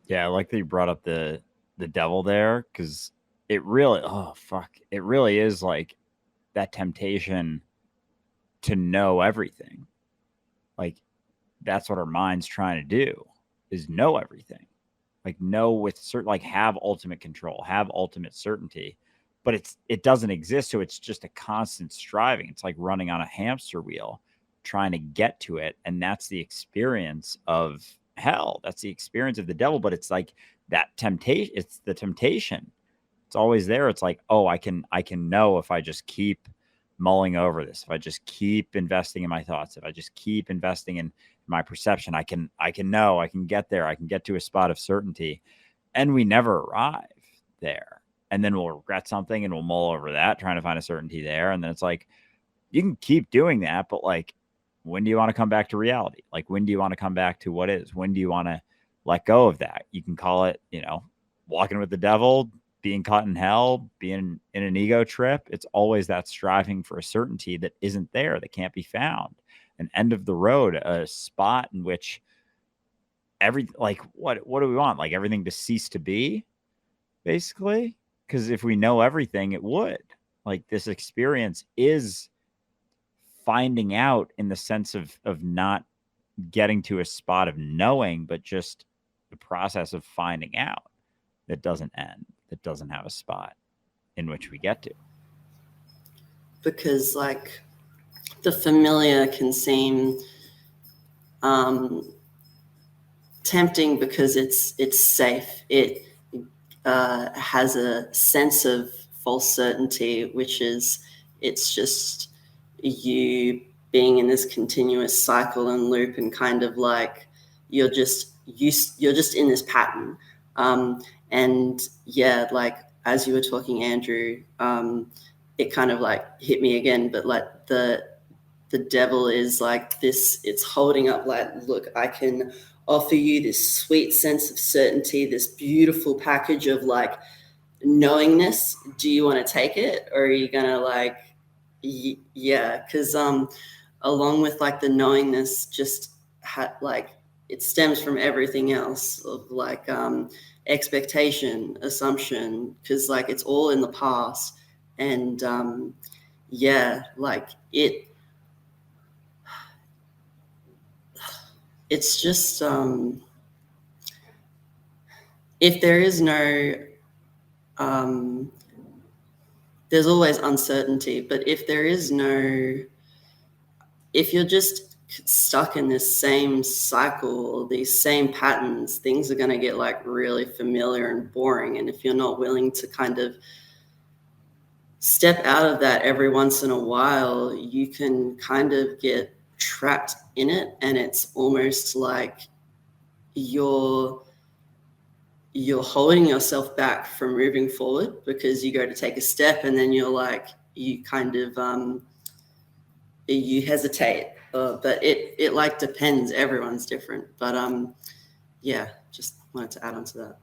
Yeah, I like that you brought up the devil there, because it really, it really is like that temptation to know everything. Like that's what our mind's trying to do, is know everything. Like know with certain, like have ultimate control, have ultimate certainty, but it doesn't exist. So it's just a constant striving. It's like running on a hamster wheel, trying to get to it. And that's the experience of hell. That's the experience of the devil. But it's like that temptation. It's the temptation. It's always there. It's like, oh, I can know if I just keep mulling over this, if I just keep investing in my thoughts, if I just keep investing in my perception, I can know, I can get there, I can get to a spot of certainty. And we never arrive there. And then we'll regret something and we'll mull over that, trying to find a certainty there. And then it's like, you can keep doing that, but like, when do you want to come back to reality? Like, when do you want to come back to what is? When do you want to let go of that? You can call it, walking with the devil, being caught in hell, being in an ego trip. It's always that striving for a certainty that isn't there, that can't be found. An end of the road, a spot in which what do we want? Like everything to cease to be, basically? Because if we know everything, it would. Like this experience is finding out, in the sense of not getting to a spot of knowing, but just the process of finding out that doesn't end, that doesn't have a spot in which we get to. Because like the familiar can seem tempting because it's safe. It has a sense of false certainty, which is, it's just you being in this continuous cycle and loop, and kind of like you're just in this pattern. And yeah, like as you were talking, Andrew, it kind of like hit me again, but like the devil is like this, it's holding up like, look, I can offer you this sweet sense of certainty, this beautiful package of like knowingness. Do you want to take it, or are you gonna like, yeah? Because along with like the knowingness, just like it stems from everything else of like expectation, assumption, because like it's all in the past. And yeah, like it's just if there is no there's always uncertainty, but if you're just stuck in this same cycle or these same patterns, things are going to get like really familiar and boring. And if you're not willing to kind of step out of that every once in a while, you can kind of get trapped in it, and it's almost like you're holding yourself back from moving forward, because you go to take a step and then you're like, you kind of you hesitate, but it like depends, everyone's different. But yeah, just wanted to add on to that.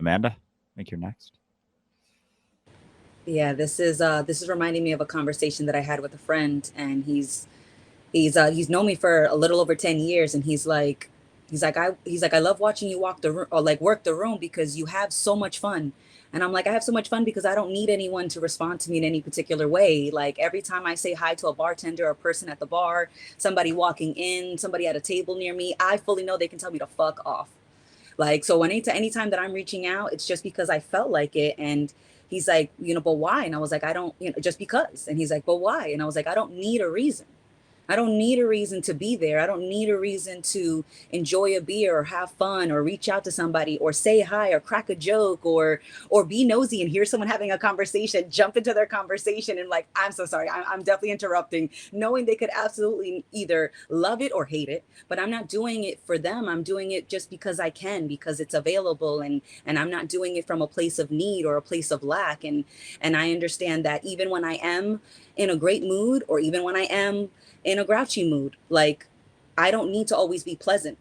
Amanda, I think you're next. Yeah, this is reminding me of a conversation that I had with a friend, and he's known me for a little over 10 years, and he's like I love watching you walk the room, or like work the room, because you have so much fun. And I'm like, I have so much fun because I don't need anyone to respond to me in any particular way. Like every time I say hi to a bartender or a person at the bar, somebody walking in, somebody at a table near me, I fully know they can tell me to fuck off. Like, so anytime that I'm reaching out, it's just because I felt like it. And he's like, but why? And I was like, I don't, just because. And he's like, but why? And I was like, I don't need a reason. I don't need a reason to be there. I don't need a reason to enjoy a beer or have fun or reach out to somebody or say hi or crack a joke or be nosy and hear someone having a conversation, jump into their conversation and like, I'm so sorry, I'm definitely interrupting, knowing they could absolutely either love it or hate it. But I'm not doing it for them. I'm doing it just because I can, because it's available, and I'm not doing it from a place of need or a place of lack. And I understand that even when I am in a great mood, or even when I am in a grouchy mood, like, I don't need to always be pleasant.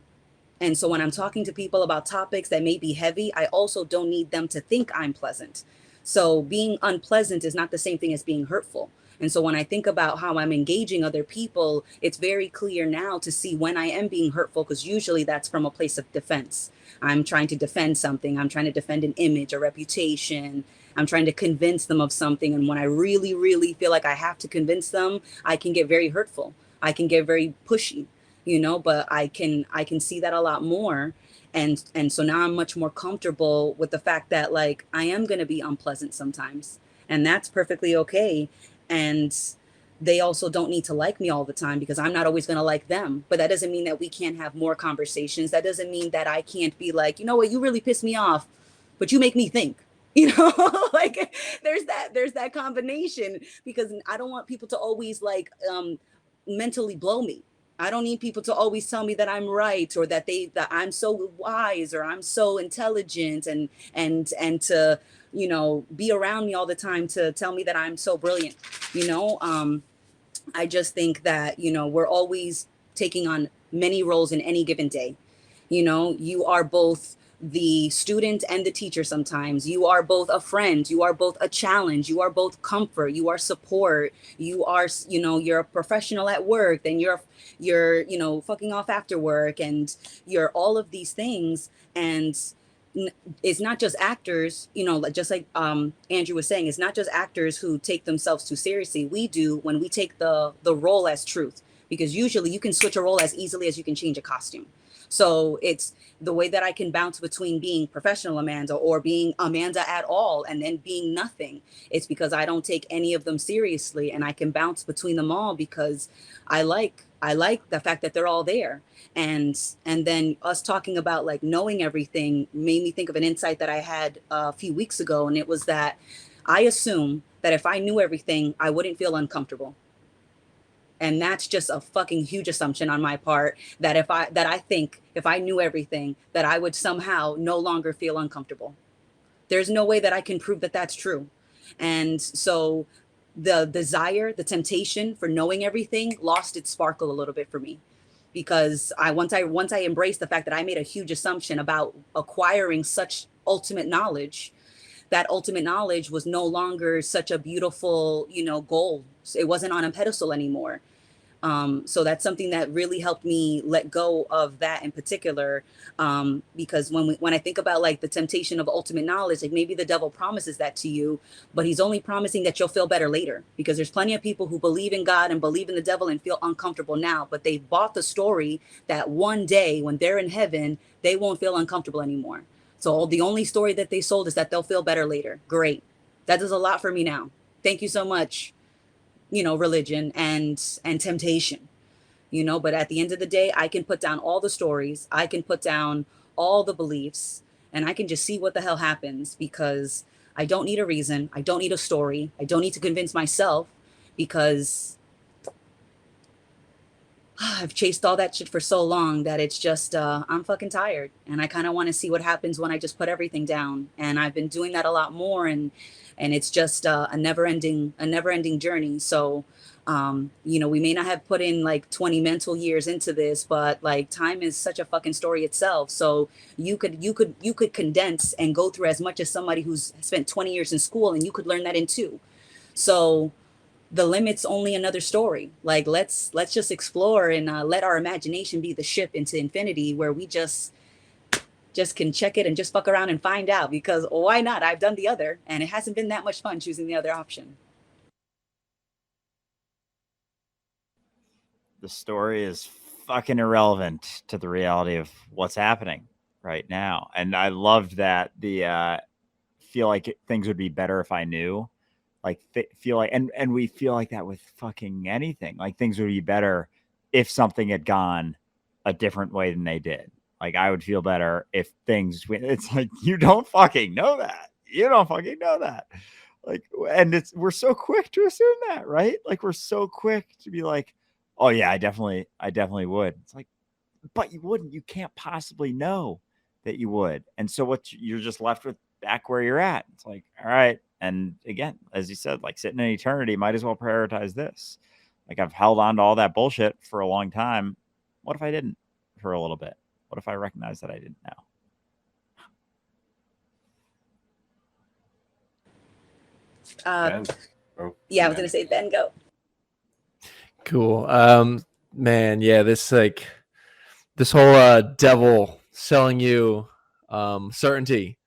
And so when I'm talking to people about topics that may be heavy, I also don't need them to think I'm pleasant. So being unpleasant is not the same thing as being hurtful. And so when I think about how I'm engaging other people, it's very clear now to see when I am being hurtful, because usually that's from a place of defense. I'm trying to defend something. I'm trying to defend an image, a reputation. I'm trying to convince them of something. And when I really, really feel like I have to convince them, I can get very hurtful. I can get very pushy, but I can see that a lot more. And so now I'm much more comfortable with the fact that, like, I am going to be unpleasant sometimes, and that's perfectly okay. And they also don't need to like me all the time, because I'm not always going to like them. But that doesn't mean that we can't have more conversations. That doesn't mean that I can't be like, you know what, you really piss me off, but you make me think. Like, there's that combination, because I don't want people to always like mentally blow me. I don't need people to always tell me that I'm right, or that I'm so wise, or I'm so intelligent, and to be around me all the time to tell me that I'm so brilliant. I just think that, we're always taking on many roles in any given day. You are both the student and the teacher sometimes. You are both a friend. You are both a challenge. You are both comfort. You are support. You are, you're a professional at work, then you're, fucking off after work, and you're all of these things. And it's not just actors, just like Andrew was saying, it's not just actors who take themselves too seriously. We do, when we take the role as truth, because usually you can switch a role as easily as you can change a costume. So it's the way that I can bounce between being professional Amanda or being Amanda at all, and then being nothing. It's because I don't take any of them seriously, and I can bounce between them all, because I like the fact that they're all there. And then us talking about like knowing everything made me think of an insight that I had a few weeks ago, and it was that I assume that if I knew everything, I wouldn't feel uncomfortable. And that's just a fucking huge assumption on my part, that I think if I knew everything, that I would somehow no longer feel uncomfortable. There's no way that I can prove that that's true. And so the desire, the temptation for knowing everything lost its sparkle a little bit for me, because once I embraced the fact that I made a huge assumption about acquiring such ultimate knowledge, that ultimate knowledge was no longer such a beautiful, goal. It wasn't on a pedestal anymore. So that's something that really helped me let go of that in particular. Because when I think about like the temptation of ultimate knowledge, like maybe the devil promises that to you, but he's only promising that you'll feel better later, because there's plenty of people who believe in God and believe in the devil and feel uncomfortable now, but they've bought the story that one day when they're in heaven, they won't feel uncomfortable anymore. So the only story that they sold is that they'll feel better later. Great. That does a lot for me now. Thank you so much, religion and temptation. But at the end of the day, I can put down all the stories, I can put down all the beliefs, and I can just see what the hell happens, because I don't need a reason, I don't need a story, I don't need to convince myself, because I've chased all that shit for so long that it's just I'm fucking tired, and I kind of want to see what happens when I just put everything down. And I've been doing that a lot more, and it's just a never ending journey. So we may not have put in like 20 mental years into this, but like time is such a fucking story itself. So you could condense and go through as much as somebody who's spent 20 years in school, and you could learn that in 2. So the limit's only another story. Like, let's just explore and let our imagination be the ship into infinity, where we just can check it and just fuck around and find out, because why not? I've done the other, and it hasn't been that much fun choosing the other option. The story is fucking irrelevant to the reality of what's happening, right now. And I loved that the feel like things would be better if I knew. Like feel like and we feel like that with fucking anything. Like things would be better if something had gone a different way than they did. Like I would feel better if things it's like you don't fucking know that. You don't fucking know that. Like and we're so quick to assume that, right? Like we're so quick to be like, "Oh yeah, I definitely would." It's like but you wouldn't. You can't possibly know that you would. And so what you're just left with back where you're at. It's like, all right. And again, as you said, like sitting in eternity, might as well prioritize this. Like I've held on to all that bullshit for a long time. What if I didn't for a little bit? What if I recognized that I didn't know? Ben. Oh, Yeah, I was Ben. gonna say Ben, go. Cool. Man, yeah, this whole devil selling you certainty.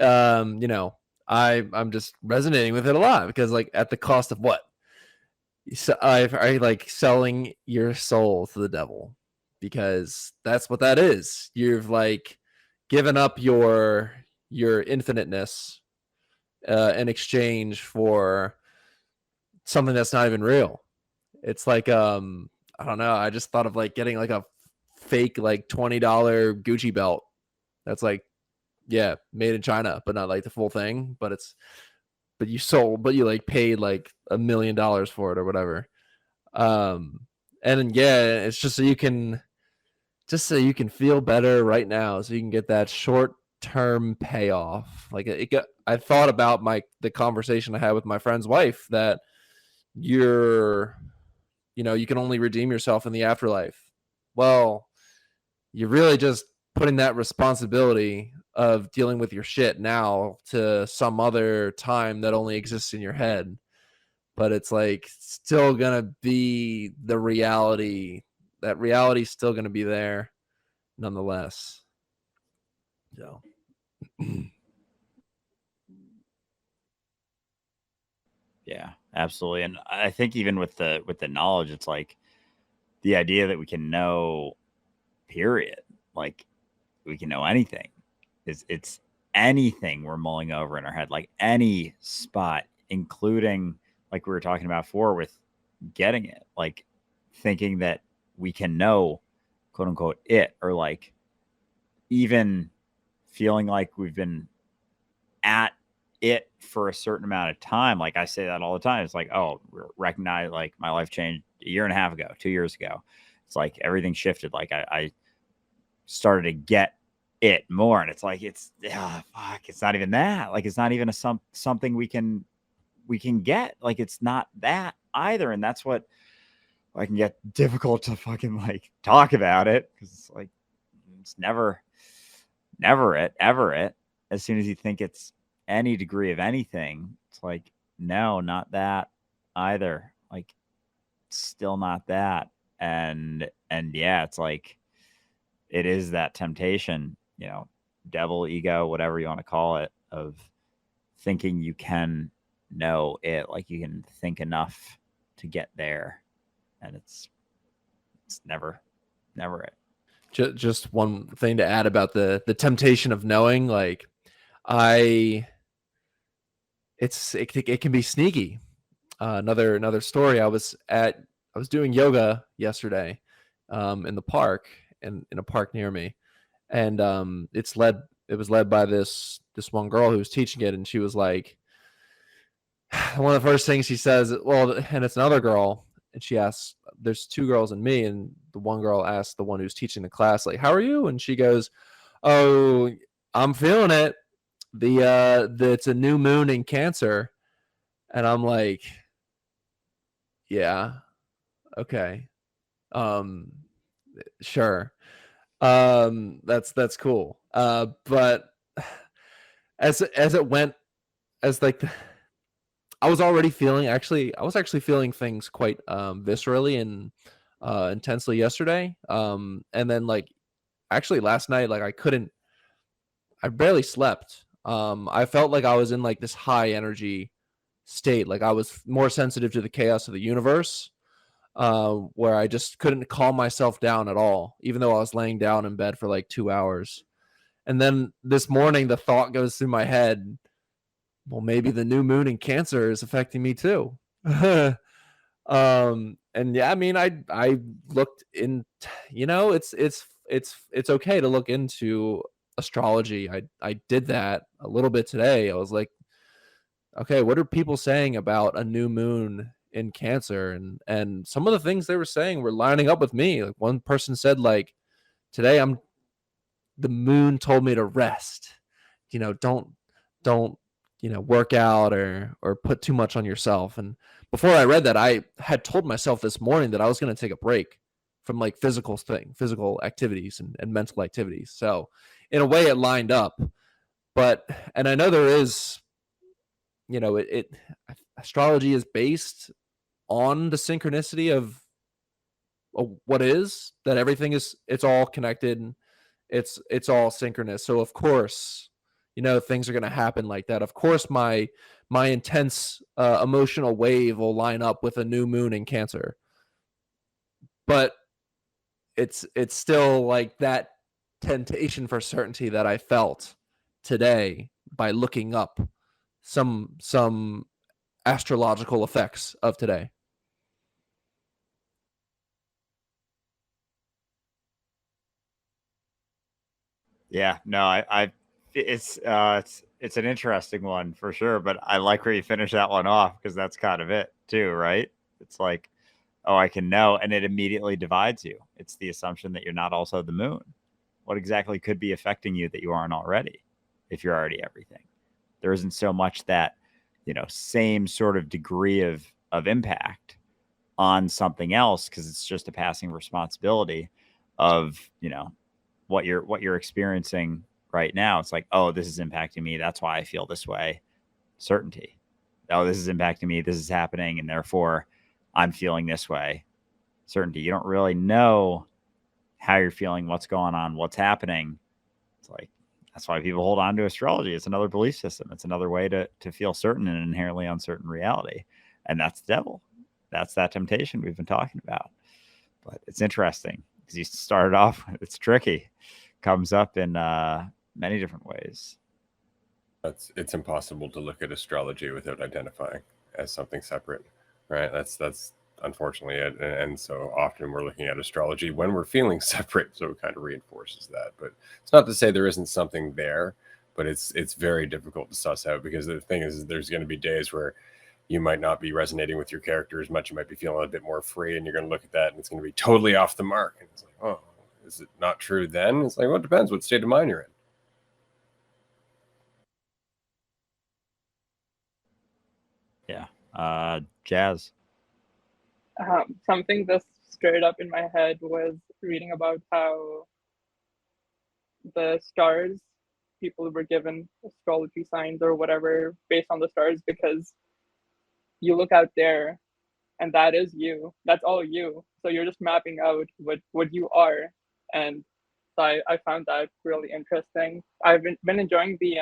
You know, I'm just resonating with it a lot because like at the cost of what? So I like selling your soul to the devil because that's what that is. You've like given up your infiniteness in exchange for something that's not even real. It's like I don't know. I just thought of like getting like a fake like $20 Gucci belt. That's like yeah, made in China, but not like the full thing. But you like paid like $1 million for it or whatever. And then, yeah, it's just so you can feel better right now, so you can get that short term payoff. Like I thought about the conversation I had with my friend's wife that you can only redeem yourself in the afterlife. Well, you're really just putting that responsibility of dealing with your shit now to some other time that only exists in your head. But it's like still gonna be the reality. That reality's still gonna be there nonetheless. So Yeah, absolutely. And I think even with the knowledge, it's like the idea that we can know, period. Like we can know anything. It's anything we're mulling over in our head, like any spot, including like we were talking about before with getting it, like thinking that we can know, quote unquote, it, or like even feeling like we've been at it for a certain amount of time. Like I say that all the time. It's like, oh, recognize like my life changed a year and a half ago, 2 years ago. It's like everything shifted. Like I started to get it more. And it's like, fuck, it's not even that. Like, it's not even something we can get. Like, it's not that either. And that's what I can get difficult to fucking like talk about it. Cause it's like, it's never it, ever it. As soon as you think it's any degree of anything, it's like, no, not that either. Like, still not that. And yeah, it's like, it is that temptation, devil, ego, whatever you want to call it, of thinking you can know it, like you can think enough to get there. And it's never it. just one thing to add about the temptation of knowing, like it can be sneaky. Another story. I was doing yoga yesterday, in the park, in a park near me, and it was led by this one girl who was teaching it, and she was like, one of the first things she says, well, and it's another girl, and she asks, there's two girls and me, and the one girl asks the one who's teaching the class, like, how are you? And she goes, oh, I'm feeling it. It's a new moon in Cancer. And I'm like, yeah, okay. Sure. That's cool. But as it went, as like I was actually feeling things quite viscerally and intensely yesterday. And then like actually last night, like I barely slept. I felt like I was in like this high energy state. Like I was more sensitive to the chaos of the universe, where I just couldn't calm myself down at all, even though I was laying down in bed for like 2 hours. And then this morning, the thought goes through my head, well, maybe the new moon in Cancer is affecting me too. And yeah, I mean, I looked in, it's okay to look into astrology. I did that a little bit today. I was like, okay, what are people saying about a new moon in Cancer? And some of the things they were saying were lining up with me. Like one person said, like, today the moon told me to rest. Don't work out or put too much on yourself. And before I read that, I had told myself this morning that I was going to take a break from like physical activities and mental activities. So in a way it lined up. And I know there is, astrology is based on the synchronicity of what is, that everything it's all connected, it's all synchronous. So of course, things are going to happen like that. Of course, my intense emotional wave will line up with a new moon in Cancer, but it's still like that temptation for certainty that I felt today by looking up some astrological effects of today. Yeah, no, it's an interesting one for sure, but I like where you finish that one off because that's kind of it too, right? It's like, oh, I can know, and it immediately divides you. It's the assumption that you're not also the moon. What exactly could be affecting you that you aren't already, if you're already everything? There isn't so much that, same sort of degree of impact on something else because it's just a passing responsibility of, what you're experiencing right now. It's like, oh, this is impacting me. That's why I feel this way. Certainty. Oh, this is impacting me. This is happening. And therefore I'm feeling this way. Certainty. You don't really know how you're feeling, what's going on, what's happening. It's like, that's why people hold on to astrology. It's another belief system. It's another way to feel certain in an inherently uncertain reality. And that's the devil. That's that temptation we've been talking about. But it's interesting because you started off, it's tricky. Comes up in many different ways. It's impossible to look at astrology without identifying as something separate, right? That's unfortunately it. And so often we're looking at astrology when we're feeling separate, so it kind of reinforces that. But it's not to say there isn't something there, but it's very difficult to suss out because the thing is there's going to be days where you might not be resonating with your character as much. You might be feeling a bit more free, and you're going to look at that and it's going to be totally off the mark. And it's like, oh, is it not true then? It's like, well, it depends what state of mind you're in. Yeah. Jazz. Something that stirred up in my head was reading about how the stars, people were given astrology signs or whatever based on the stars because you look out there and that is you. That's all you. So you're just mapping out what you are. And so I found that really interesting. I've been enjoying the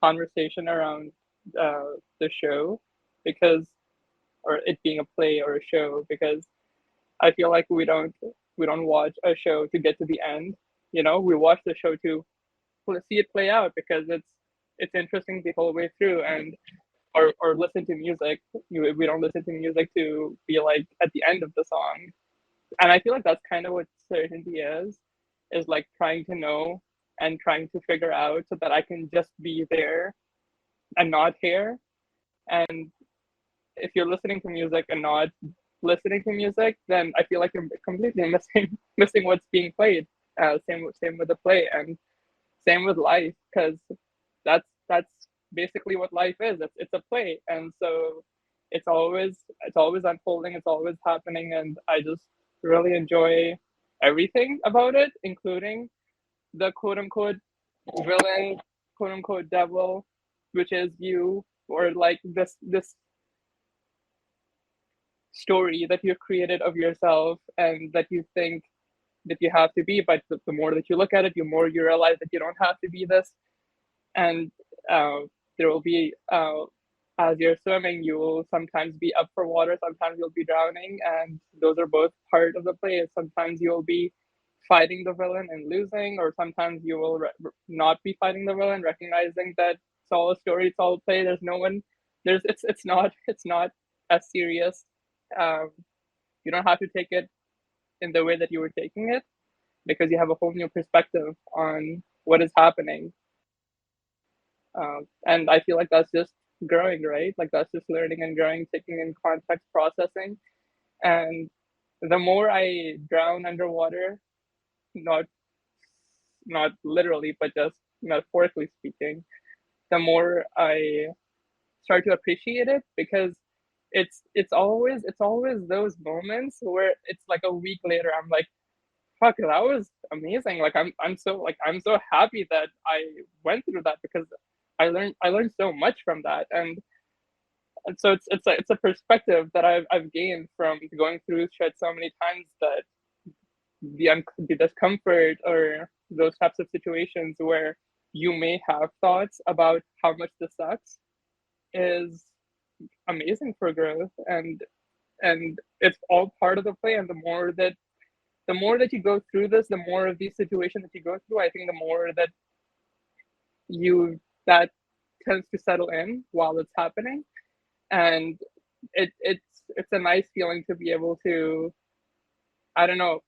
conversation around the show because, or it being a play or a show, because I feel like we don't watch a show to get to the end. We watch the show to see it play out because it's interesting the whole way through, and or listen to music. We don't listen to music to be like at the end of the song. And I feel like that's kind of what certainty is like trying to know and trying to figure out so that I can just be there and not here. And if you're listening to music and not listening to music, then I feel like you're completely missing what's being played. Same with the play, and same with life, because that's basically what life is. It's a play, and so it's always unfolding. It's always happening, and I just really enjoy everything about it, including the quote unquote villain, quote unquote devil, which is you, or like this story that you've created of yourself and that you think that you have to be, but the more that you look at it, the more you realize that you don't have to be this. And there will be as you're swimming, you will sometimes be up for water, sometimes you'll be drowning, and those are both part of the play. Sometimes you'll be fighting the villain and losing, or sometimes you will not be fighting the villain, recognizing that it's all a story, it's all play. There's no one. It's not as serious. You don't have to take it in the way that you were taking it, because you have a whole new perspective on what is happening. And I feel like that's just growing, right? Like that's just learning and growing, taking in context, processing. And the more I drown underwater, not literally, but just metaphorically speaking, the more I start to appreciate it, because it's always those moments where it's like a week later I'm like, fuck, that was amazing. Like I'm so happy that I went through that, because I learned so much from that. And so it's a perspective that I've gained from going through shit so many times, that the discomfort or those types of situations where you may have thoughts about how much this sucks is amazing for growth. And it's all part of the play. And the more that you go through this, the more of these situations that you go through, I think the more that that tends to settle in while it's happening. And it's a nice feeling to be able to, I don't know,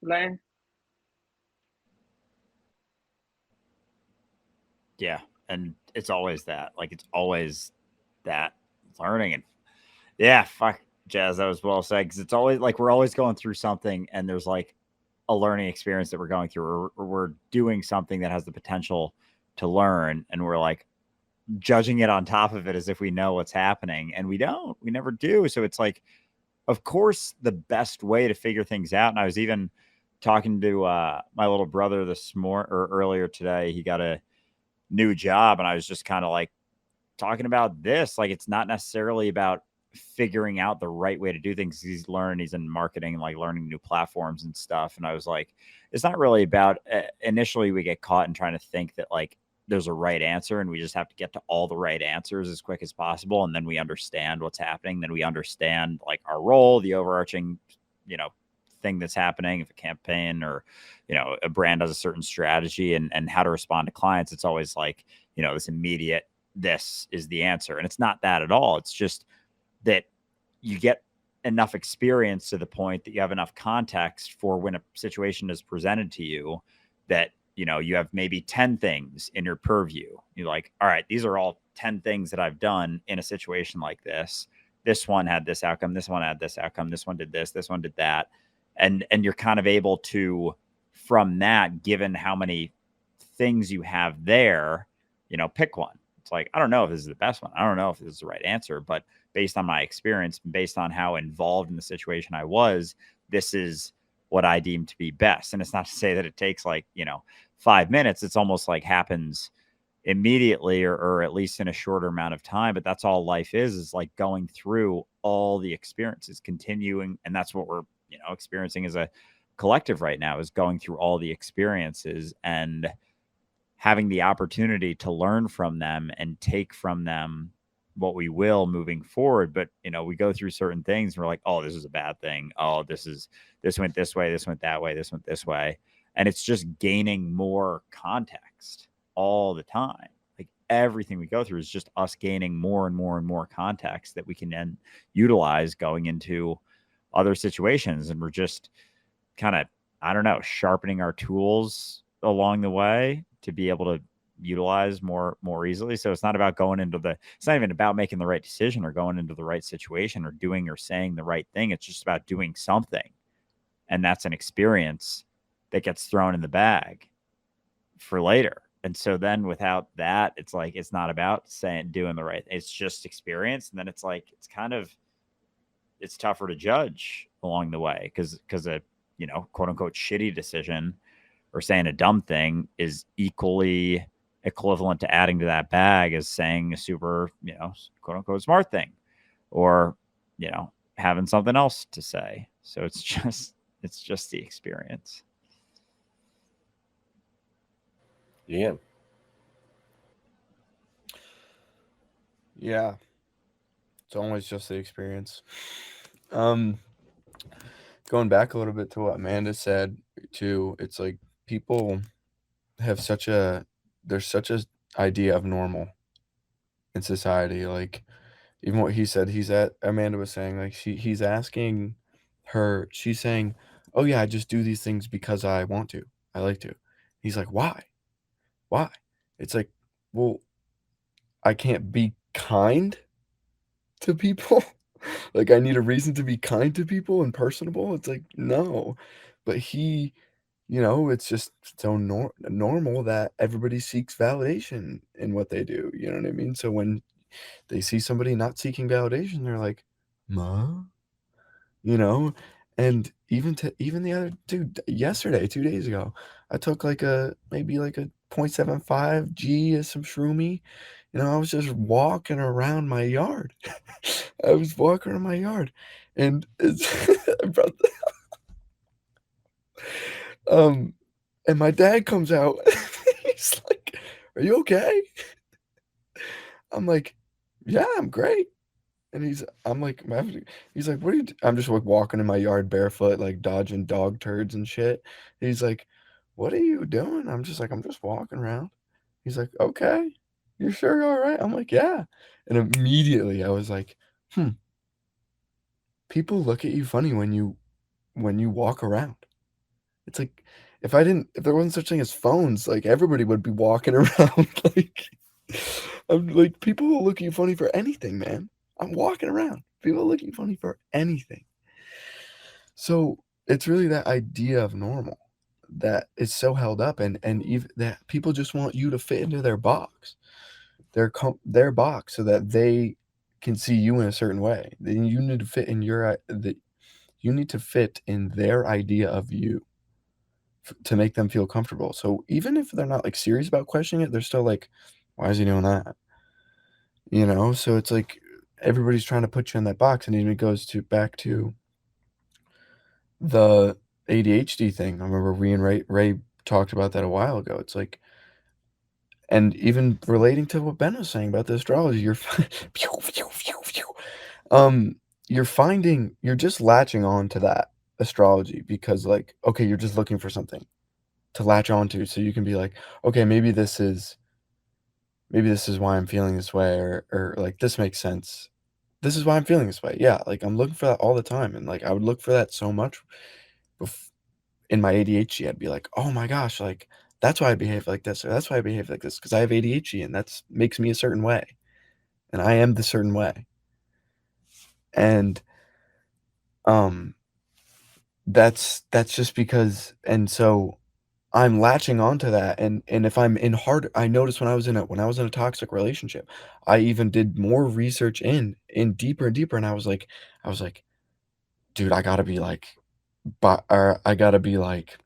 learn. Yeah, and it's always that. Like it's always that learning. And yeah, fuck, Jazz, that was well said. Because it's always like we're always going through something, and there's like a learning experience that we're going through, or we're doing something that has the potential to learn, and we're like judging it on top of it as if we know what's happening, and we don't. We never do. So it's like, of course, the best way to figure things out. And I was even talking to my little brother earlier today. He got a new job, and I was just kind of like talking about this. Like, it's not necessarily about figuring out the right way to do things. He's in marketing, like learning new platforms and stuff. And I was like, it's not really about initially we get caught in trying to think that like there's a right answer, and we just have to get to all the right answers as quick as possible. And then we understand what's happening. Then we understand like our role, the overarching, thing that's happening. If a campaign or, a brand has a certain strategy and how to respond to clients, it's always like, this immediate, this is the answer. And it's not that at all. It's just that you get enough experience to the point that you have enough context for when a situation is presented to you that, you have maybe 10 things in your purview. You're like, all right, these are all 10 things that I've done in a situation like this. This one had this outcome. This one had this outcome. This one did this. This one did that. And you're kind of able to, from that, given how many things you have there, pick one. It's like, I don't know if this is the best one. I don't know if this is the right answer, but based on my experience, based on how involved in the situation I was, this is what I deem to be best. And it's not to say that it takes 5 minutes. It's almost like happens immediately or at least in a shorter amount of time. But that's all life is like going through all the experiences, continuing. And that's what we're, experiencing as a collective right now, is going through all the experiences and having the opportunity to learn from them and take from them what we will moving forward. But, we go through certain things and we're like, oh, this is a bad thing. Oh, this went this way. This went that way. This went this way. And it's just gaining more context all the time. Like everything we go through is just us gaining more and more and more context that we can then utilize going into other situations. And we're just kind of, I don't know, sharpening our tools along the way to be able to utilize more easily. So it's not about it's not even about making the right decision or going into the right situation or doing or saying the right thing. It's just about doing something. And that's an experience that gets thrown in the bag for later. And so then without that, it's like, it's not about doing the right, it's just experience. And then it's like, it's tougher to judge along the way because a, quote unquote shitty decision or saying a dumb thing is equally equivalent to adding to that bag as saying a super, quote unquote smart thing or, having something else to say. So it's just the experience. Ian. Yeah. It's always just the experience. going back a little bit to what Amanda said too, it's like people have there's such a idea of normal in society. Like even what he said, Amanda was saying, like he's asking her, she's saying, oh yeah, I just do these things because I want to. I like to. He's like, why? Why? It's like, well, I can't be kind to people. Like I need a reason to be kind to people and personable. It's like, no. But it's just so normal that everybody seeks validation in what they do. You know what I mean? So when they see somebody not seeking validation, they're like, "Ma?" You know? And even the other dude yesterday, 2 days ago, I took maybe like a 0.75 G of some shroomy. I was just walking around my yard. I was walking around my yard, and it's I brought and my dad comes out. He's like, "Are you okay?" I'm like, "Yeah, I'm great." And he's like, "What are you I'm just like walking in my yard barefoot, like dodging dog turds and shit. He's like, "What are you doing?" I'm just like, "I'm just walking around." He's like, "Okay. You sure you're all right?" I'm like, "Yeah." And immediately I was like, people look at you funny when you walk around. It's like if there wasn't such thing as phones, like everybody would be walking around like I'm like people will look at you funny for anything, man. I'm walking around. People look at you funny for anything. So it's really that idea of normal that is so held up, and even that people just want you to fit into their box, their box, so that they can see you in a certain way. Then you need to fit in you need to fit in their idea of you to make them feel comfortable. So even if they're not like serious about questioning it, they're still like, why is he doing that? So it's like everybody's trying to put you in that box, and even it goes back to the ADHD thing. I remember we and Ray talked about that a while ago. It's like, and even relating to what Ben was saying about the astrology, you're just latching on to that astrology because, like, okay, you're just looking for something to latch onto, so you can be like, okay, maybe this is why I'm feeling this way, or like this makes sense. This is why I'm feeling this way. Yeah, like I'm looking for that all the time, and like I would look for that so much. In my ADHD, I'd be like, oh my gosh, like that's why I behave like this, or that's why I behave like this, because I have ADHD, and that's makes me a certain way, and I am the certain way, and that's just because, and so I'm latching onto that, and if I'm in hard, I noticed when I was in a toxic relationship, I even did more research in deeper and deeper, and I was like, dude, I gotta be like, but or I gotta be like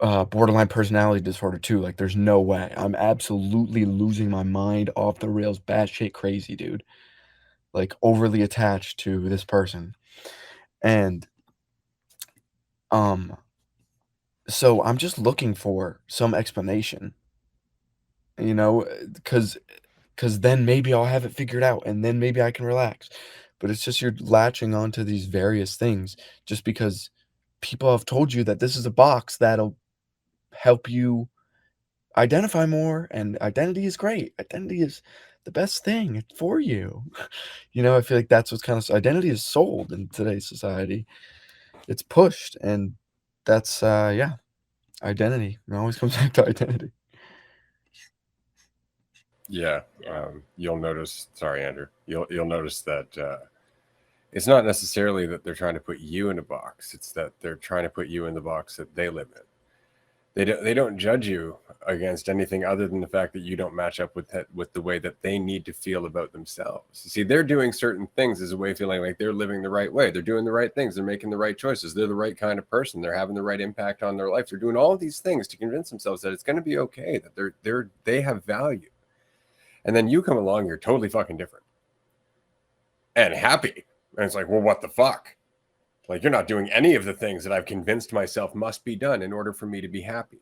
borderline personality disorder too. Like, there's no way. I'm absolutely losing my mind off the rails, batshit crazy, dude. Like overly attached to this person, and um so I'm just looking for some explanation, because then maybe I'll have it figured out, and then maybe I can relax. But it's just you're latching onto these various things just because people have told you that this is a box that'll help you identify more, and identity is great. Identity is the best thing for you. I feel like that's what's kind of identity is sold in today's society. It's pushed, and that's yeah, identity. It always comes back to identity. Yeah, you'll notice. Sorry, Andrew. You'll notice that it's not necessarily that they're trying to put you in a box. It's that they're trying to put you in the box that they live in. They don't judge you against anything other than the fact that you don't match up with the way that they need to feel about themselves. See, they're doing certain things as a way of feeling like they're living the right way. They're doing the right things. They're making the right choices. They're the right kind of person. They're having the right impact on their life. They're doing all of these things to convince themselves that it's going to be okay, that they have value. And then you come along, you're totally fucking different and happy. And it's like, well, what the fuck? Like, you're not doing any of the things that I've convinced myself must be done in order for me to be happy.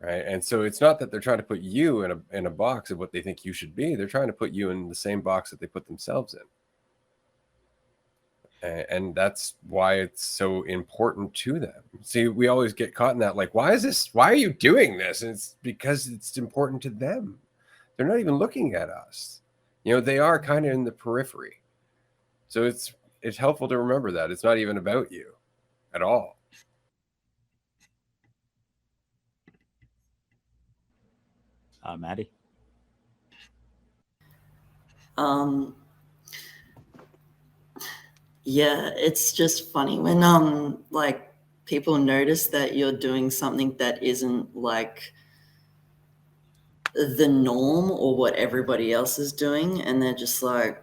right? And so it's not that they're trying to put you in a box of what they think you should be. They're trying to put you in the same box that they put themselves in. And that's why it's so important to them. See, we always get caught in that, like, why are you doing this? And it's because it's important to them. They're not even looking at us. They are kind of in the periphery. So it's helpful to remember that it's not even about you at all. Maddie? Yeah, it's just funny when like people notice that you're doing something that isn't like the norm or what everybody else is doing, and they're just like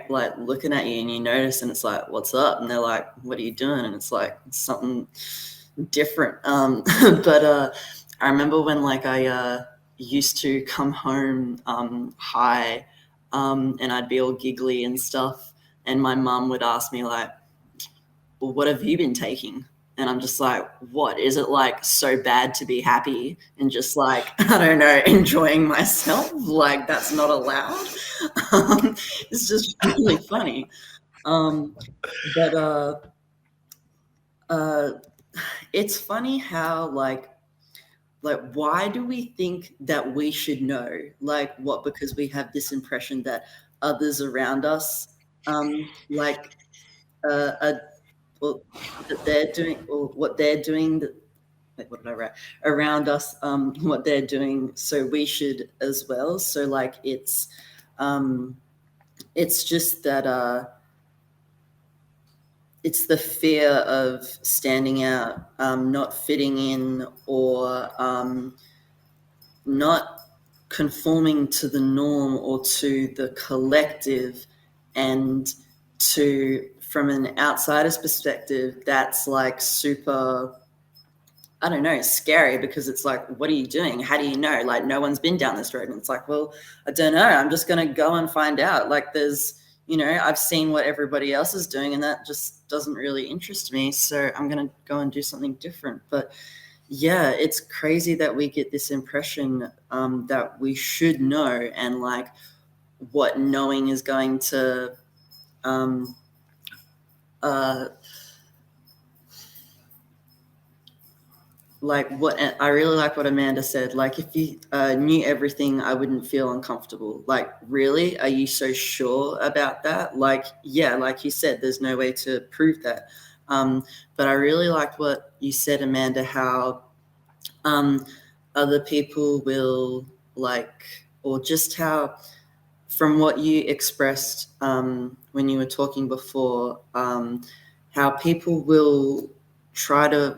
like looking at you, and you notice, and it's like, what's up? And they're like, what are you doing? And it's like something different. But I remember when like I used to come home high, and I'd be all giggly and stuff, and my mum would ask me like, well, what have you been taking? And I'm just like, what? Is it like so bad to be happy and just like, I don't know, enjoying myself? Like that's not allowed. It's just really funny. But it's funny how like why do we think that we should know? Like what? Because we have this impression that others around us like are well, that they're doing or what they're doing what did I write around us what they're doing, so we should as well. So like it's just that it's the fear of standing out, not fitting in, or not conforming to the norm or to the collective. And from an outsider's perspective, that's like super, I don't know, scary, because it's like, what are you doing? How do you know? Like, no one's been down this road. And it's like, well, I don't know. I'm just going to go and find out. Like I've seen what everybody else is doing, and that just doesn't really interest me. So I'm going to go and do something different. But yeah, it's crazy that we get this impression that we should know, and like what knowing is going to like what I really like what Amanda said. Like, if you knew everything, I wouldn't feel uncomfortable. Like, really? Are you so sure about that? Like, yeah, like you said, there's no way to prove that. But I really liked what you said, Amanda, how other people will like, or just how, from what you expressed when you were talking before, how people will try to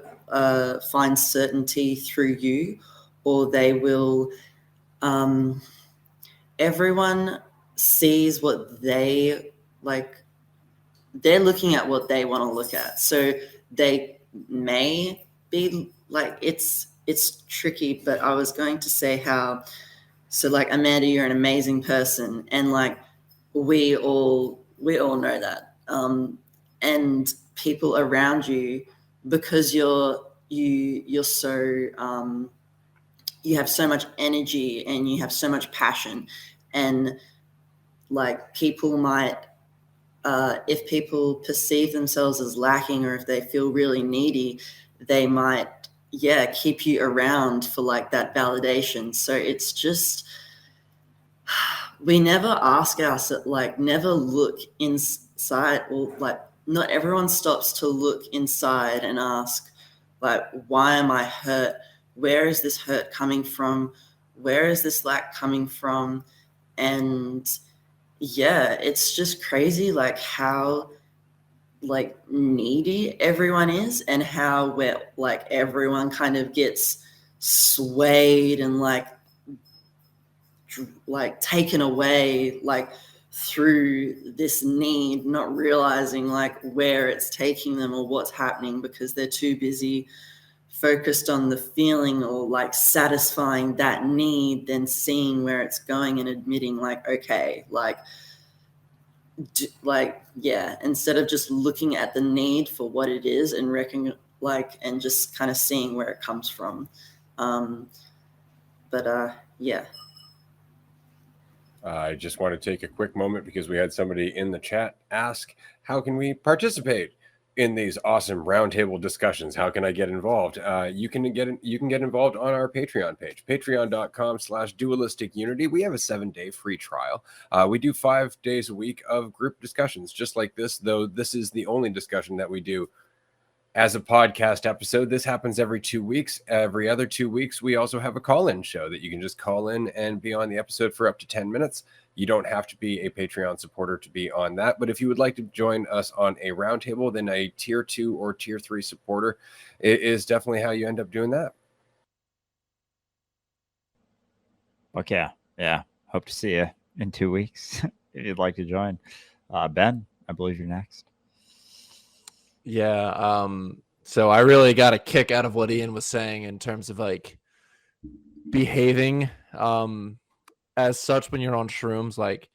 find certainty through you, or they will everyone sees what they like, they're looking at what they want to look at, so they may be like, it's tricky. But I was going to say how, so like, Amanda, you're an amazing person, and like we all know that, and people around you, because you're so you have so much energy and you have so much passion, and like people might if people perceive themselves as lacking, or if they feel really needy, they might keep you around for like that validation. So it's just, we never ask ourselves, like never look inside, or like not everyone stops to look inside and ask, like, why am I hurt? Where is this hurt coming from? Where is this lack coming from? And yeah, it's just crazy, like how like needy everyone is, and how we're like, everyone kind of gets swayed and like taken away like through this need, not realizing like where it's taking them or what's happening, because they're too busy focused on the feeling or like satisfying that need than seeing where it's going and admitting like, okay, instead of just looking at the need for what it is and and just kind of seeing where it comes from. Yeah. I just want to take a quick moment because we had somebody in the chat ask, how can we participate in these awesome roundtable discussions? How can I get involved? You can get involved on our Patreon page, patreon.com/dualistic unity. We have a 7-day free trial. We do 5 days a week of group discussions, just like this, though this is the only discussion that we do as a podcast episode. This happens every 2 weeks. Every other 2 weeks, we also have a call-in show that you can just call in and be on the episode for up to 10 minutes. You don't have to be a Patreon supporter to be on that. But if you would like to join us on a roundtable, then a tier 2 or tier 3 supporter is definitely how you end up doing that. Okay. Yeah. Hope to see you in 2 weeks if you'd like to join. Ben, I believe you're next. Yeah. So I really got a kick out of what Ian was saying in terms of like behaving as such when you're on shrooms, like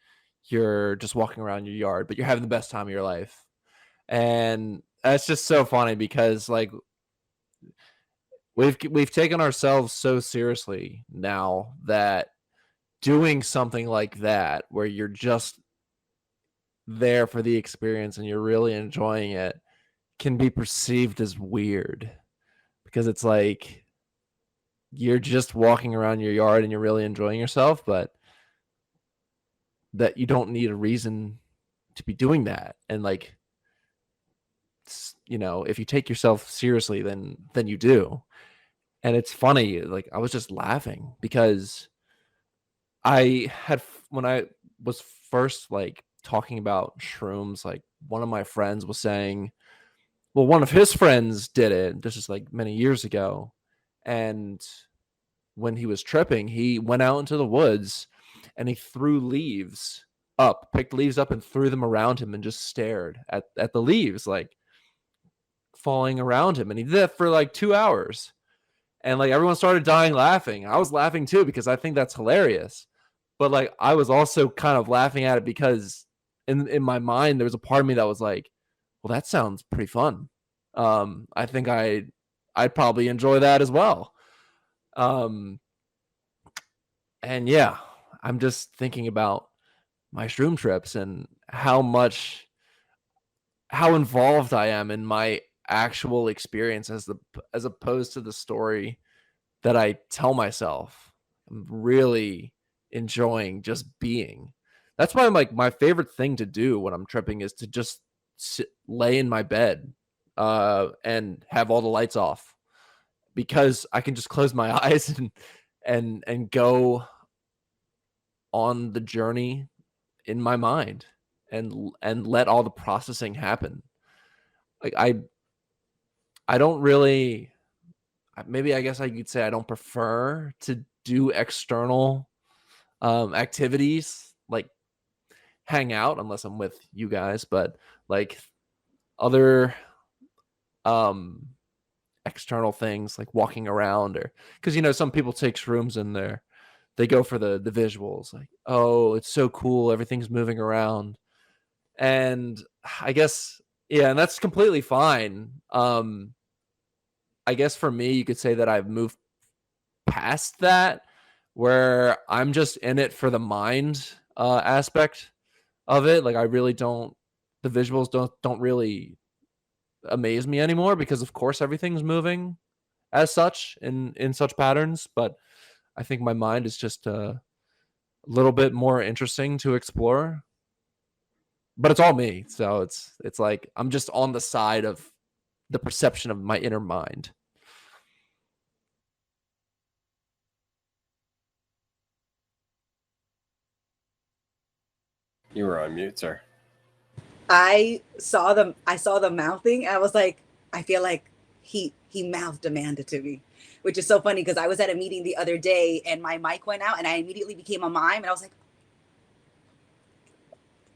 you're just walking around your yard, but you're having the best time of your life. And that's just so funny because like we've taken ourselves so seriously now that doing something like that where you're just there for the experience and you're really enjoying it can be perceived as weird because it's like you're just walking around your yard and you're really enjoying yourself, but that you don't need a reason to be doing that. And like, if you take yourself seriously, then you do. And it's funny, like I was just laughing because when I was first like talking about shrooms, like one of my friends was saying, well, one of his friends did it. This is like many years ago. And when he was tripping, he went out into the woods and he threw picked leaves up and threw them around him and just stared at the leaves, like falling around him. And he did that for like 2 hours. And like everyone started dying laughing. I was laughing too because I think that's hilarious. But like I was also kind of laughing at it because in my mind there was a part of me that was like, well, that sounds pretty fun. I think I'd probably enjoy that as well. And yeah, I'm just thinking about my shroom trips and how involved I am in my actual experience as opposed to the story that I tell myself. I'm really enjoying just being. That's why my favorite thing to do when I'm tripping is to just lay in my bed and have all the lights off because I can just close my eyes and go on the journey in my mind and let all the processing happen. Like I don't really, maybe I guess I could say I don't prefer to do external activities like hang out unless I'm with you guys, but like other external things like walking around, or because some people take shrooms in there, they go for the visuals, like, oh, it's so cool, everything's moving around. And I guess, yeah, and that's completely fine. I guess for me, you could say that I've moved past that, where I'm just in it for the mind aspect of it. Like I really don't, the visuals don't really amaze me anymore because of course everything's moving as such in such patterns. But I think my mind is just a little bit more interesting to explore. But it's all me, so it's like I'm just on the side of the perception of my inner mind. You were on mute, sir. I saw the mouthing. I was like, I feel like he mouthed Amanda to me, which is so funny because I was at a meeting the other day and my mic went out and I immediately became a mime and I was like,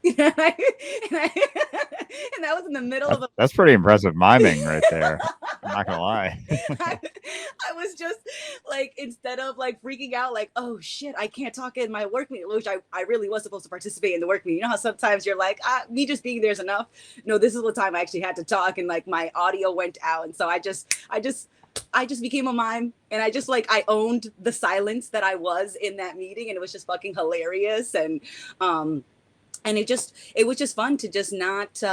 and that was in the middle of That's pretty impressive miming right there. I'm not gonna lie. I was just like, instead of like freaking out, like, oh shit, I can't talk in my work meeting, which I really was supposed to participate in the work meeting. You know how sometimes you're like, me just being there's enough. No, this is the time I actually had to talk and like my audio went out. And so I just I just became a mime, and I just like I owned the silence that I was in that meeting, and it was just fucking hilarious. And it was just fun to just not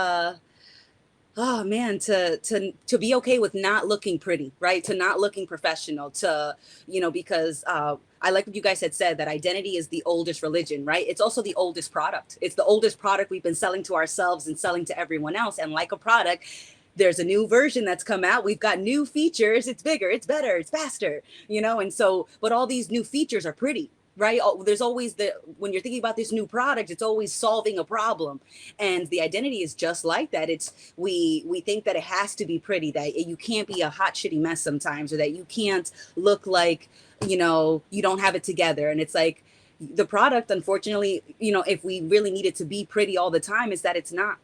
oh man, to be okay with not looking pretty, right? To not looking professional, to, you know, because I like what you guys had said, that identity is the oldest religion, right? It's also the oldest product. It's the oldest product we've been selling to ourselves and selling to everyone else. And like a product, there's a new version that's come out. We've got new features. It's bigger, it's better, it's faster, you know? And so, but all these new features are pretty, right? There's always when you're thinking about this new product, it's always solving a problem. And the identity is just like that. We think that it has to be pretty, that you can't be a hot shitty mess sometimes, or that you can't look like, you know, you don't have it together. And it's like, the product, unfortunately, you know, if we really need it to be pretty all the time, is that it's not.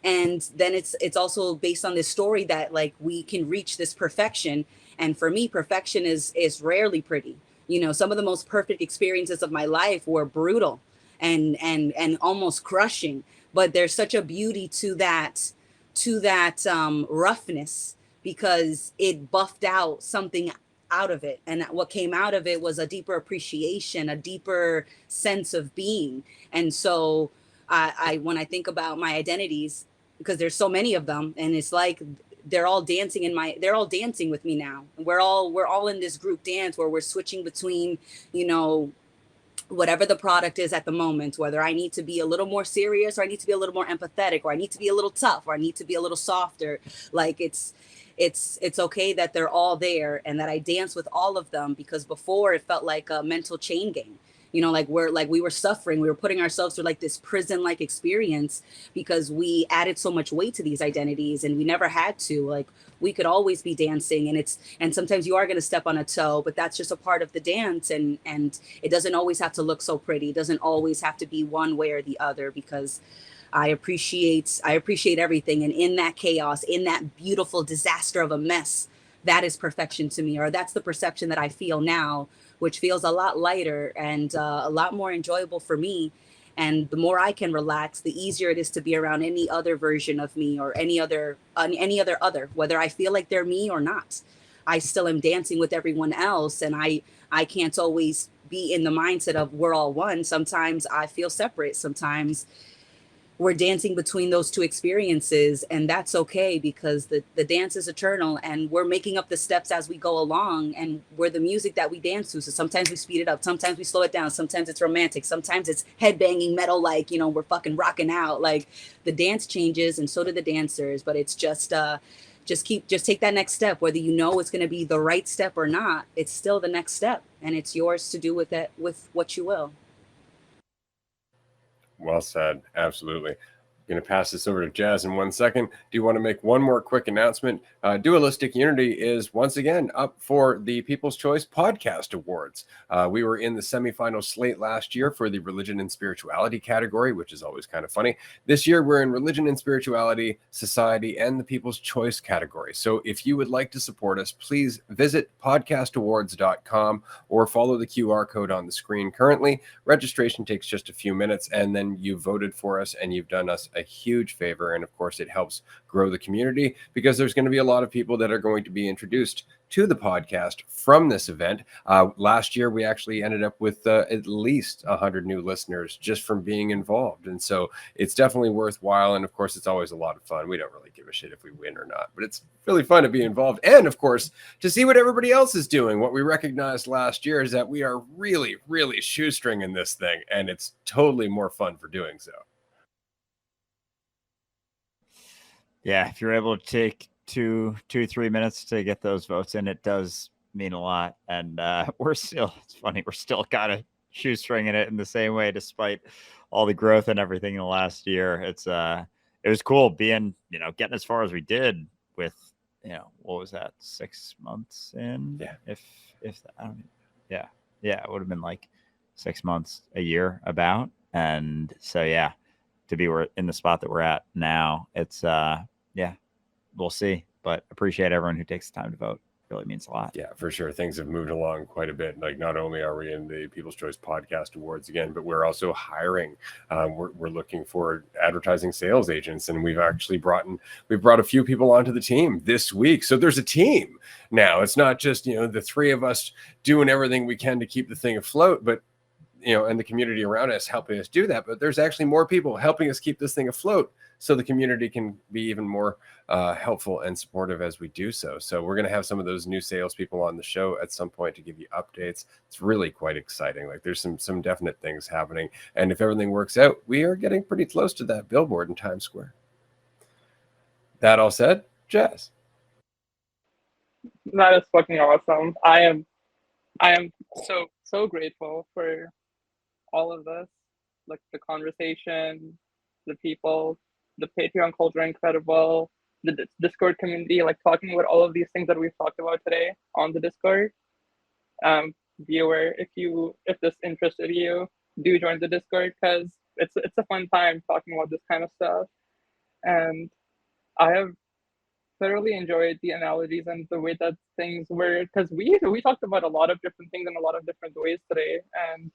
And then it's also based on this story that like we can reach this perfection. And for me, perfection is rarely pretty. You know, some of the most perfect experiences of my life were brutal and almost crushing. But there's such a beauty to that roughness, because it buffed out something out of it. And what came out of it was a deeper appreciation, a deeper sense of being. And so I when I think about my identities, because there's so many of them, and it's like they're all dancing with me now. We're all in this group dance where we're switching between, you know, whatever the product is at the moment, whether I need to be a little more serious, or I need to be a little more empathetic, or I need to be a little tough, or I need to be a little softer. Like it's okay that they're all there, and that I dance with all of them, because before it felt like a mental chain gang. You know, like we were suffering, we were putting ourselves through like this prison-like experience, because we added so much weight to these identities, and we never had to. Like, we could always be dancing, and sometimes you are going to step on a toe, but that's just a part of the dance. And it doesn't always have to look so pretty. It doesn't always have to be one way or the other, because I appreciate everything. And in that chaos, in that beautiful disaster of a mess, that is perfection to me, or that's the perception that I feel now, which feels a lot lighter and a lot more enjoyable for me. And the more I can relax, the easier it is to be around any other version of me, or any other, whether I feel like they're me or not. I still am dancing with everyone else, and I can't always be in the mindset of we're all one. Sometimes I feel separate. Sometimes we're dancing between those two experiences, and that's okay, because the dance is eternal, and we're making up the steps as we go along, and we're the music that we dance to. So sometimes we speed it up, sometimes we slow it down, sometimes it's romantic, sometimes it's headbanging metal, like, you know, we're fucking rocking out. Like, the dance changes, and so do the dancers. But it's just take that next step, whether you know it's going to be the right step or not. It's still the next step, and it's yours to do with it, with what you will. Well said. Absolutely. Going to pass this over to Jazz in 1 second. Do you want to make one more quick announcement? Dualistic Unity is once again up for the People's Choice Podcast Awards. We were in the semifinal slate last year for the Religion and Spirituality category, which is always kind of funny. This year, we're in Religion and Spirituality, Society, and the People's Choice category. So if you would like to support us, please visit podcastawards.com or follow the QR code on the screen currently. Registration takes just a few minutes, and then you voted for us, and you've done us a huge favor. And of course, it helps grow the community, because there's going to be a lot of people that are going to be introduced to the podcast from this event. Last year, we actually ended up with at least 100 new listeners just from being involved. And so it's definitely worthwhile. And of course, it's always a lot of fun. We don't really give a shit if we win or not, but it's really fun to be involved. And of course, to see what everybody else is doing. What we recognized last year is that we are really, really shoestringing this thing, and it's totally more fun for doing so. Yeah, if you're able to take 3 minutes to get those votes in, it does mean a lot. And it's funny, we're still kind of shoestringing it in the same way, despite all the growth and everything in the last year. It was cool being, getting as far as we did with, what was that, 6 months in? Yeah. If I don't, yeah, it would have been like 6 months, a year about. And so, yeah, to be in the spot that we're at now, it's, we'll see, but appreciate everyone who takes the time to vote. really means a lot. Yeah, for sure. Things have moved along quite a bit. Like, not only are we in the People's Choice Podcast Awards again, but we're also hiring. We're looking for advertising sales agents, and we've brought a few people onto the team this week. So there's a team now. It's not just, the three of us doing everything we can to keep the thing afloat, but and the community around us helping us do that. But there's actually more people helping us keep this thing afloat, so the community can be even more helpful and supportive as we do so. So we're going to have some of those new salespeople on the show at some point to give you updates. It's really quite exciting. Like, there's some definite things happening. And if everything works out, we are getting pretty close to that billboard in Times Square. That all said, Jazz. That is fucking awesome. I am so grateful for all of this, like the conversation, the people, the Patreon culture, incredible, the Discord community, like talking about all of these things that we've talked about today on the Discord. Be aware, if this interested you, do join the Discord, because it's a fun time talking about this kind of stuff. And I have thoroughly enjoyed the analogies and the way that things were, because we talked about a lot of different things in a lot of different ways today. And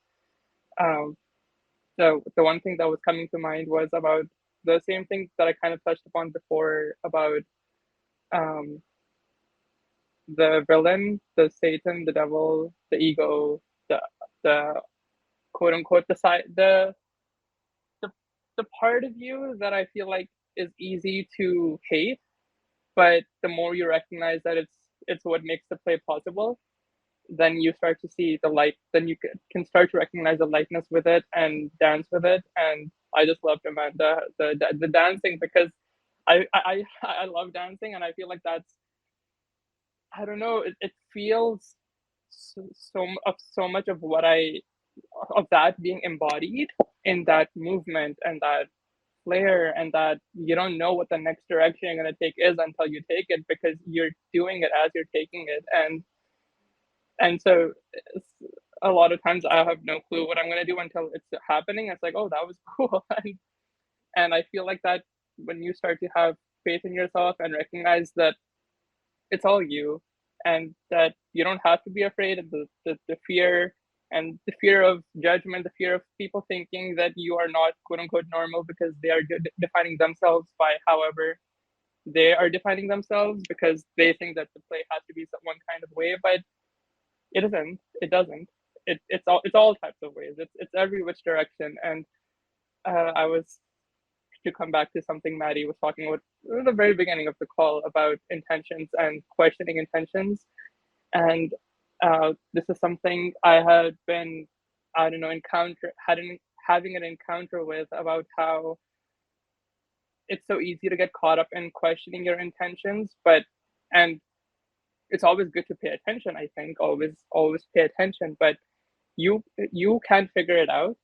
so the one thing that was coming to mind was about the same thing that I kind of touched upon before, about the villain, the Satan, the devil, the ego, the quote unquote the part of you that I feel like is easy to hate, but the more you recognize that it's what makes the play possible, then you start to see the light. Then you can start to recognize the lightness with it and dance with it. And I just loved it, man. The dancing, because I love dancing, and I feel like that's, I don't know, it feels so much of that being embodied in that movement and that flair, and that you don't know what the next direction you're going to take is until you take it, because you're doing it as you're taking it. And so a lot of times I have no clue what I'm going to do until it's happening. It's like, oh, that was cool. And I feel like that when you start to have faith in yourself and recognize that it's all you, and that you don't have to be afraid of the fear, and the fear of judgment, the fear of people thinking that you are not quote unquote normal because they are defining themselves by however they are defining themselves, because they think that the play has to be one kind of way, but it isn't. It doesn't. It's all types of ways. It's every which direction. And I was, to come back to something Maddie was talking about at the very beginning of the call, about intentions and questioning intentions. And this is something I had been, I don't know, having an encounter with, about how it's so easy to get caught up in questioning your intentions, and it's always good to pay attention. I think always pay attention, but you can't figure it out.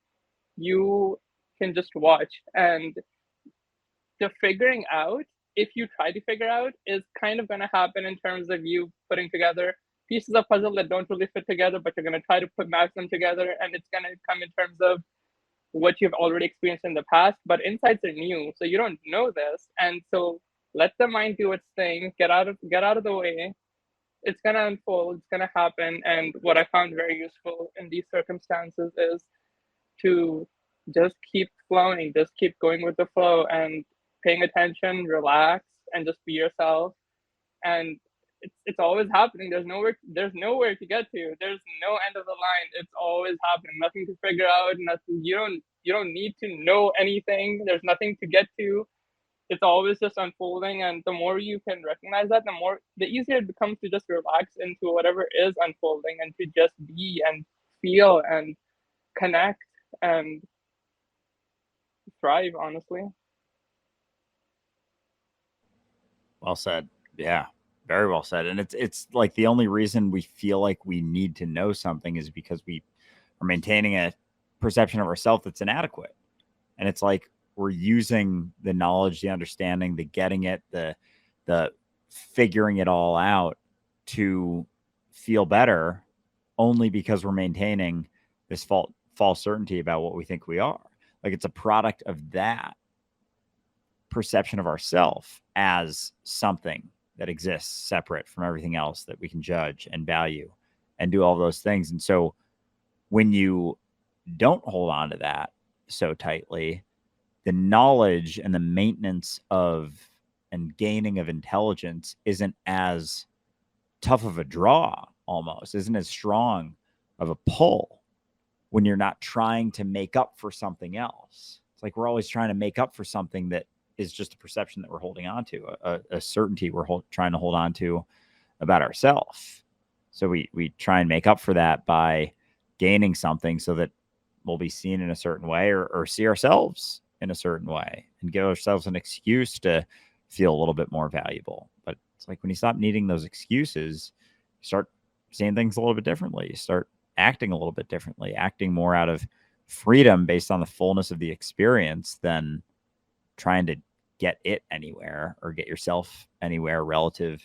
You can just watch, and the figuring out, if you try to figure out, is kind of going to happen in terms of you putting together pieces of puzzle that don't really fit together, but you're going to try to match them together, and it's going to come in terms of what you've already experienced in the past. But insights are new, so you don't know this, and so let the mind do its thing. Get out of the way. It's going to unfold. It's going to happen. And what I found very useful in these circumstances is to just keep flowing, just keep going with the flow, and paying attention, relax, and just be yourself. And it's always happening. There's nowhere to get to. There's no end of the line. It's always happening. Nothing to figure out. Nothing. You don't need to know anything. There's nothing to get to. It's always just unfolding. And the more you can recognize that, the easier it becomes to just relax into whatever is unfolding, and to just be and feel and connect and thrive, honestly. Well said. Yeah, very well said. And it's like the only reason we feel like we need to know something is because we are maintaining a perception of ourselves that's inadequate. And it's like we're using the knowledge, the understanding, the getting it, the figuring it all out to feel better, only because we're maintaining this false certainty about what we think we are. Like, it's a product of that perception of ourself as something that exists separate from everything else that we can judge and value and do all those things. And so when you don't hold on to that so tightly, the knowledge and the maintenance of and gaining of intelligence isn't as tough of a draw, almost isn't as strong of a pull when you're not trying to make up for something else. It's like we're always trying to make up for something that is just a perception that we're holding on to, a certainty we're trying to hold on to about ourselves. So we try and make up for that by gaining something so that we'll be seen in a certain way, or see ourselves in a certain way, and give ourselves an excuse to feel a little bit more valuable. But it's like when you stop needing those excuses, you start seeing things a little bit differently. You start acting a little bit differently, acting more out of freedom based on the fullness of the experience than trying to get it anywhere or get yourself anywhere relative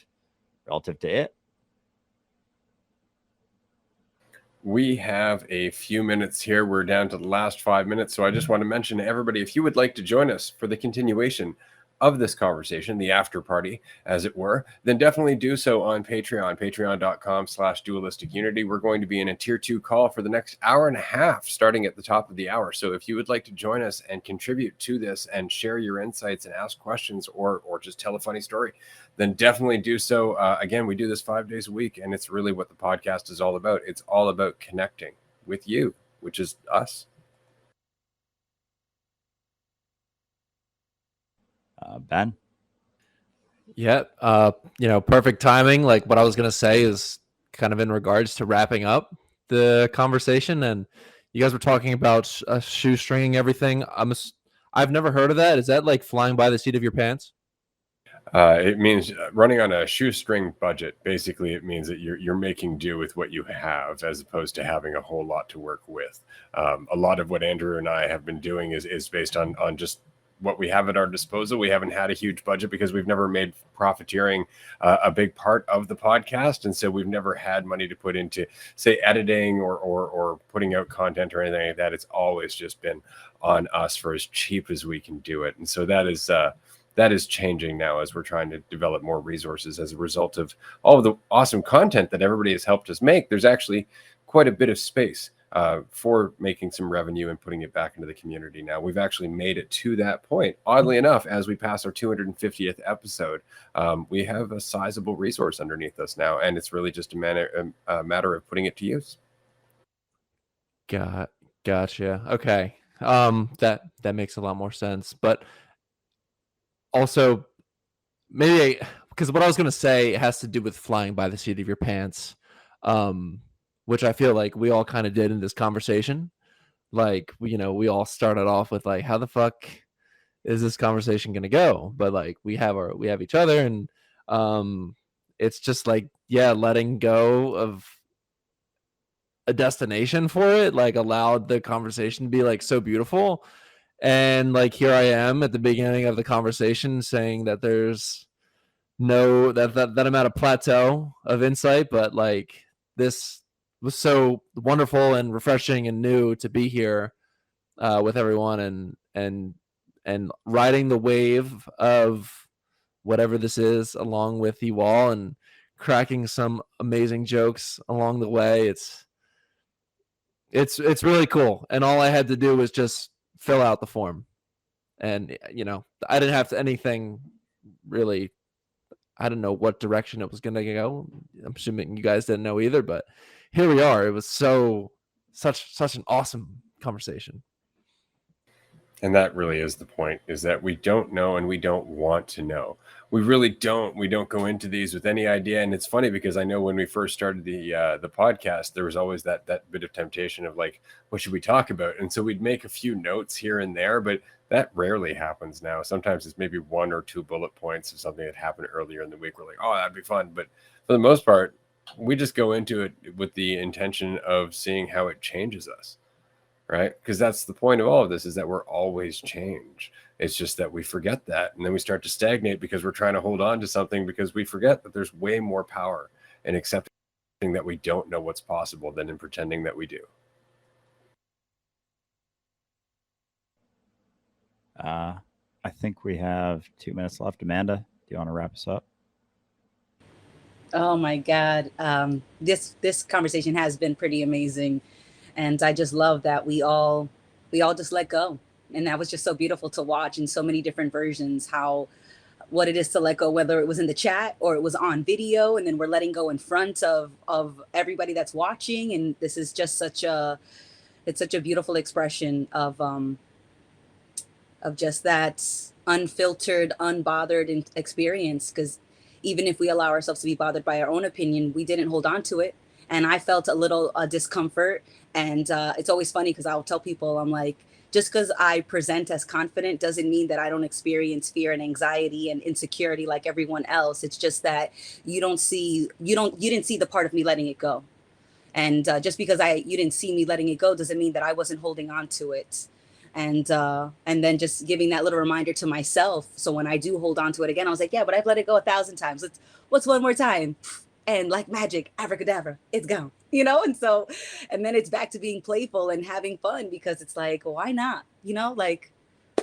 to it. We have a few minutes here. We're down to the last 5 minutes. So I just want to mention to everybody, if you would like to join us for the continuation of this conversation, the after party, as it were, then definitely do so on Patreon, patreon.com/dualistic unity. We're going to be in a tier 2 call for the next hour and a half, starting at the top of the hour. So if you would like to join us and contribute to this and share your insights and ask questions, or just tell a funny story, then definitely do so. Again, we do this 5 days a week, and it's really what the podcast is all about. It's all about connecting with you, which is us. Ben? Yeah. Perfect timing. Like what I was going to say is kind of in regards to wrapping up the conversation. And you guys were talking about shoestringing everything. I've never heard of that. Is that like flying by the seat of your pants? It means running on a shoestring budget. Basically, it means that you're making do with what you have, as opposed to having a whole lot to work with. A lot of what Andrew and I have been doing is based on just what we have at our disposal. We haven't had a huge budget because we've never made profiteering a big part of the podcast, and so we've never had money to put into, say, editing or putting out content or anything like that. It's always just been on us for as cheap as we can do it, and so that is changing now as we're trying to develop more resources as a result of all of the awesome content that everybody has helped us make. There's actually quite a bit of space for making some revenue and putting it back into the community now. We've actually made it to that point. Oddly enough, as we pass our 250th episode, we have a sizable resource underneath us now, and it's really just a matter of putting it to use. Gotcha. Okay. That makes a lot more sense. But also, maybe because what I was going to say has to do with flying by the seat of your pants, which I feel like we all kind of did in this conversation. Like, we all started off with like, how the fuck is this conversation going to go? But like, we have each other, and it's just like, yeah, letting go of a destination for it, like allowed the conversation to be like so beautiful. And like, here I am at the beginning of the conversation saying that there's no that I'm at a plateau of insight, but like this was so wonderful and refreshing and new to be here with everyone, and riding the wave of whatever this is along with you all, and cracking some amazing jokes along the way. It's really cool, and all I had to do was just fill out the form, and I didn't have to anything really. I didn't know what direction it was going to go. I'm assuming you guys didn't know either, but here we are. It was such an awesome conversation. And that really is the point, is that we don't know and we don't want to know. We really don't. We don't go into these with any idea. And it's funny because I know when we first started the podcast, there was always that bit of temptation of like, what should we talk about? And so we'd make a few notes here and there, but that rarely happens now. Sometimes it's maybe 1 or 2 bullet points of something that happened earlier in the week. We're like, oh, that'd be fun. But for the most part, we just go into it with the intention of seeing how it changes us. Right? Because that's the point of all of this, is that we're always change. It's just that we forget that. And then we start to stagnate because we're trying to hold on to something, because we forget that there's way more power in accepting that we don't know what's possible than in pretending that we do. I think we have 2 minutes left. Amanda, do you want to wrap us up? Oh my God. This conversation has been pretty amazing. And I just love that we all just let go. And that was just so beautiful to watch in so many different versions, how what it is to let go, whether it was in the chat or it was on video, and then we're letting go in front of everybody that's watching. And this is just it's such a beautiful expression of just that unfiltered, unbothered experience. Because even if we allow ourselves to be bothered by our own opinion, we didn't hold on to it. And I felt a little discomfort. And it's always funny because I'll tell people, I'm like, just because I present as confident doesn't mean that I don't experience fear and anxiety and insecurity like everyone else. It's just that you didn't see the part of me letting it go. And just because you didn't see me letting it go doesn't mean that I wasn't holding on to it. And then just giving that little reminder to myself, so when I do hold on to it again, I was like, yeah, but I've let it go 1,000 times. What's one more time? And like magic, abracadabra, it's gone, And so, and then it's back to being playful and having fun, because it's like, why not? Like,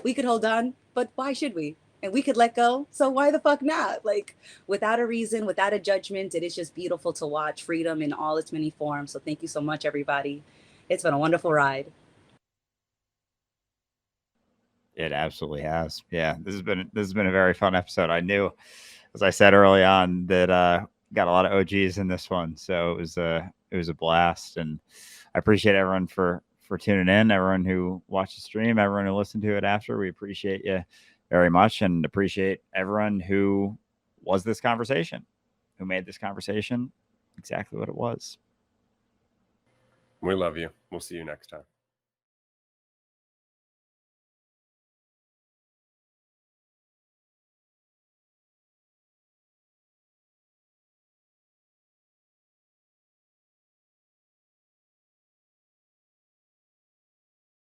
we could hold on, but why should we? And we could let go, so why the fuck not? Like, without a reason, without a judgment. It is just beautiful to watch freedom in all its many forms. So thank you so much, everybody. It's been a wonderful ride. It absolutely has. Yeah, this has been a very fun episode. I knew, as I said early on, that got a lot of OGs in this one, so it was a blast, and I appreciate everyone for tuning in, everyone who watched the stream, everyone who listened to it after. We appreciate you very much, and appreciate everyone who was this conversation, who made this conversation exactly what it was. We love you. We'll see you next time.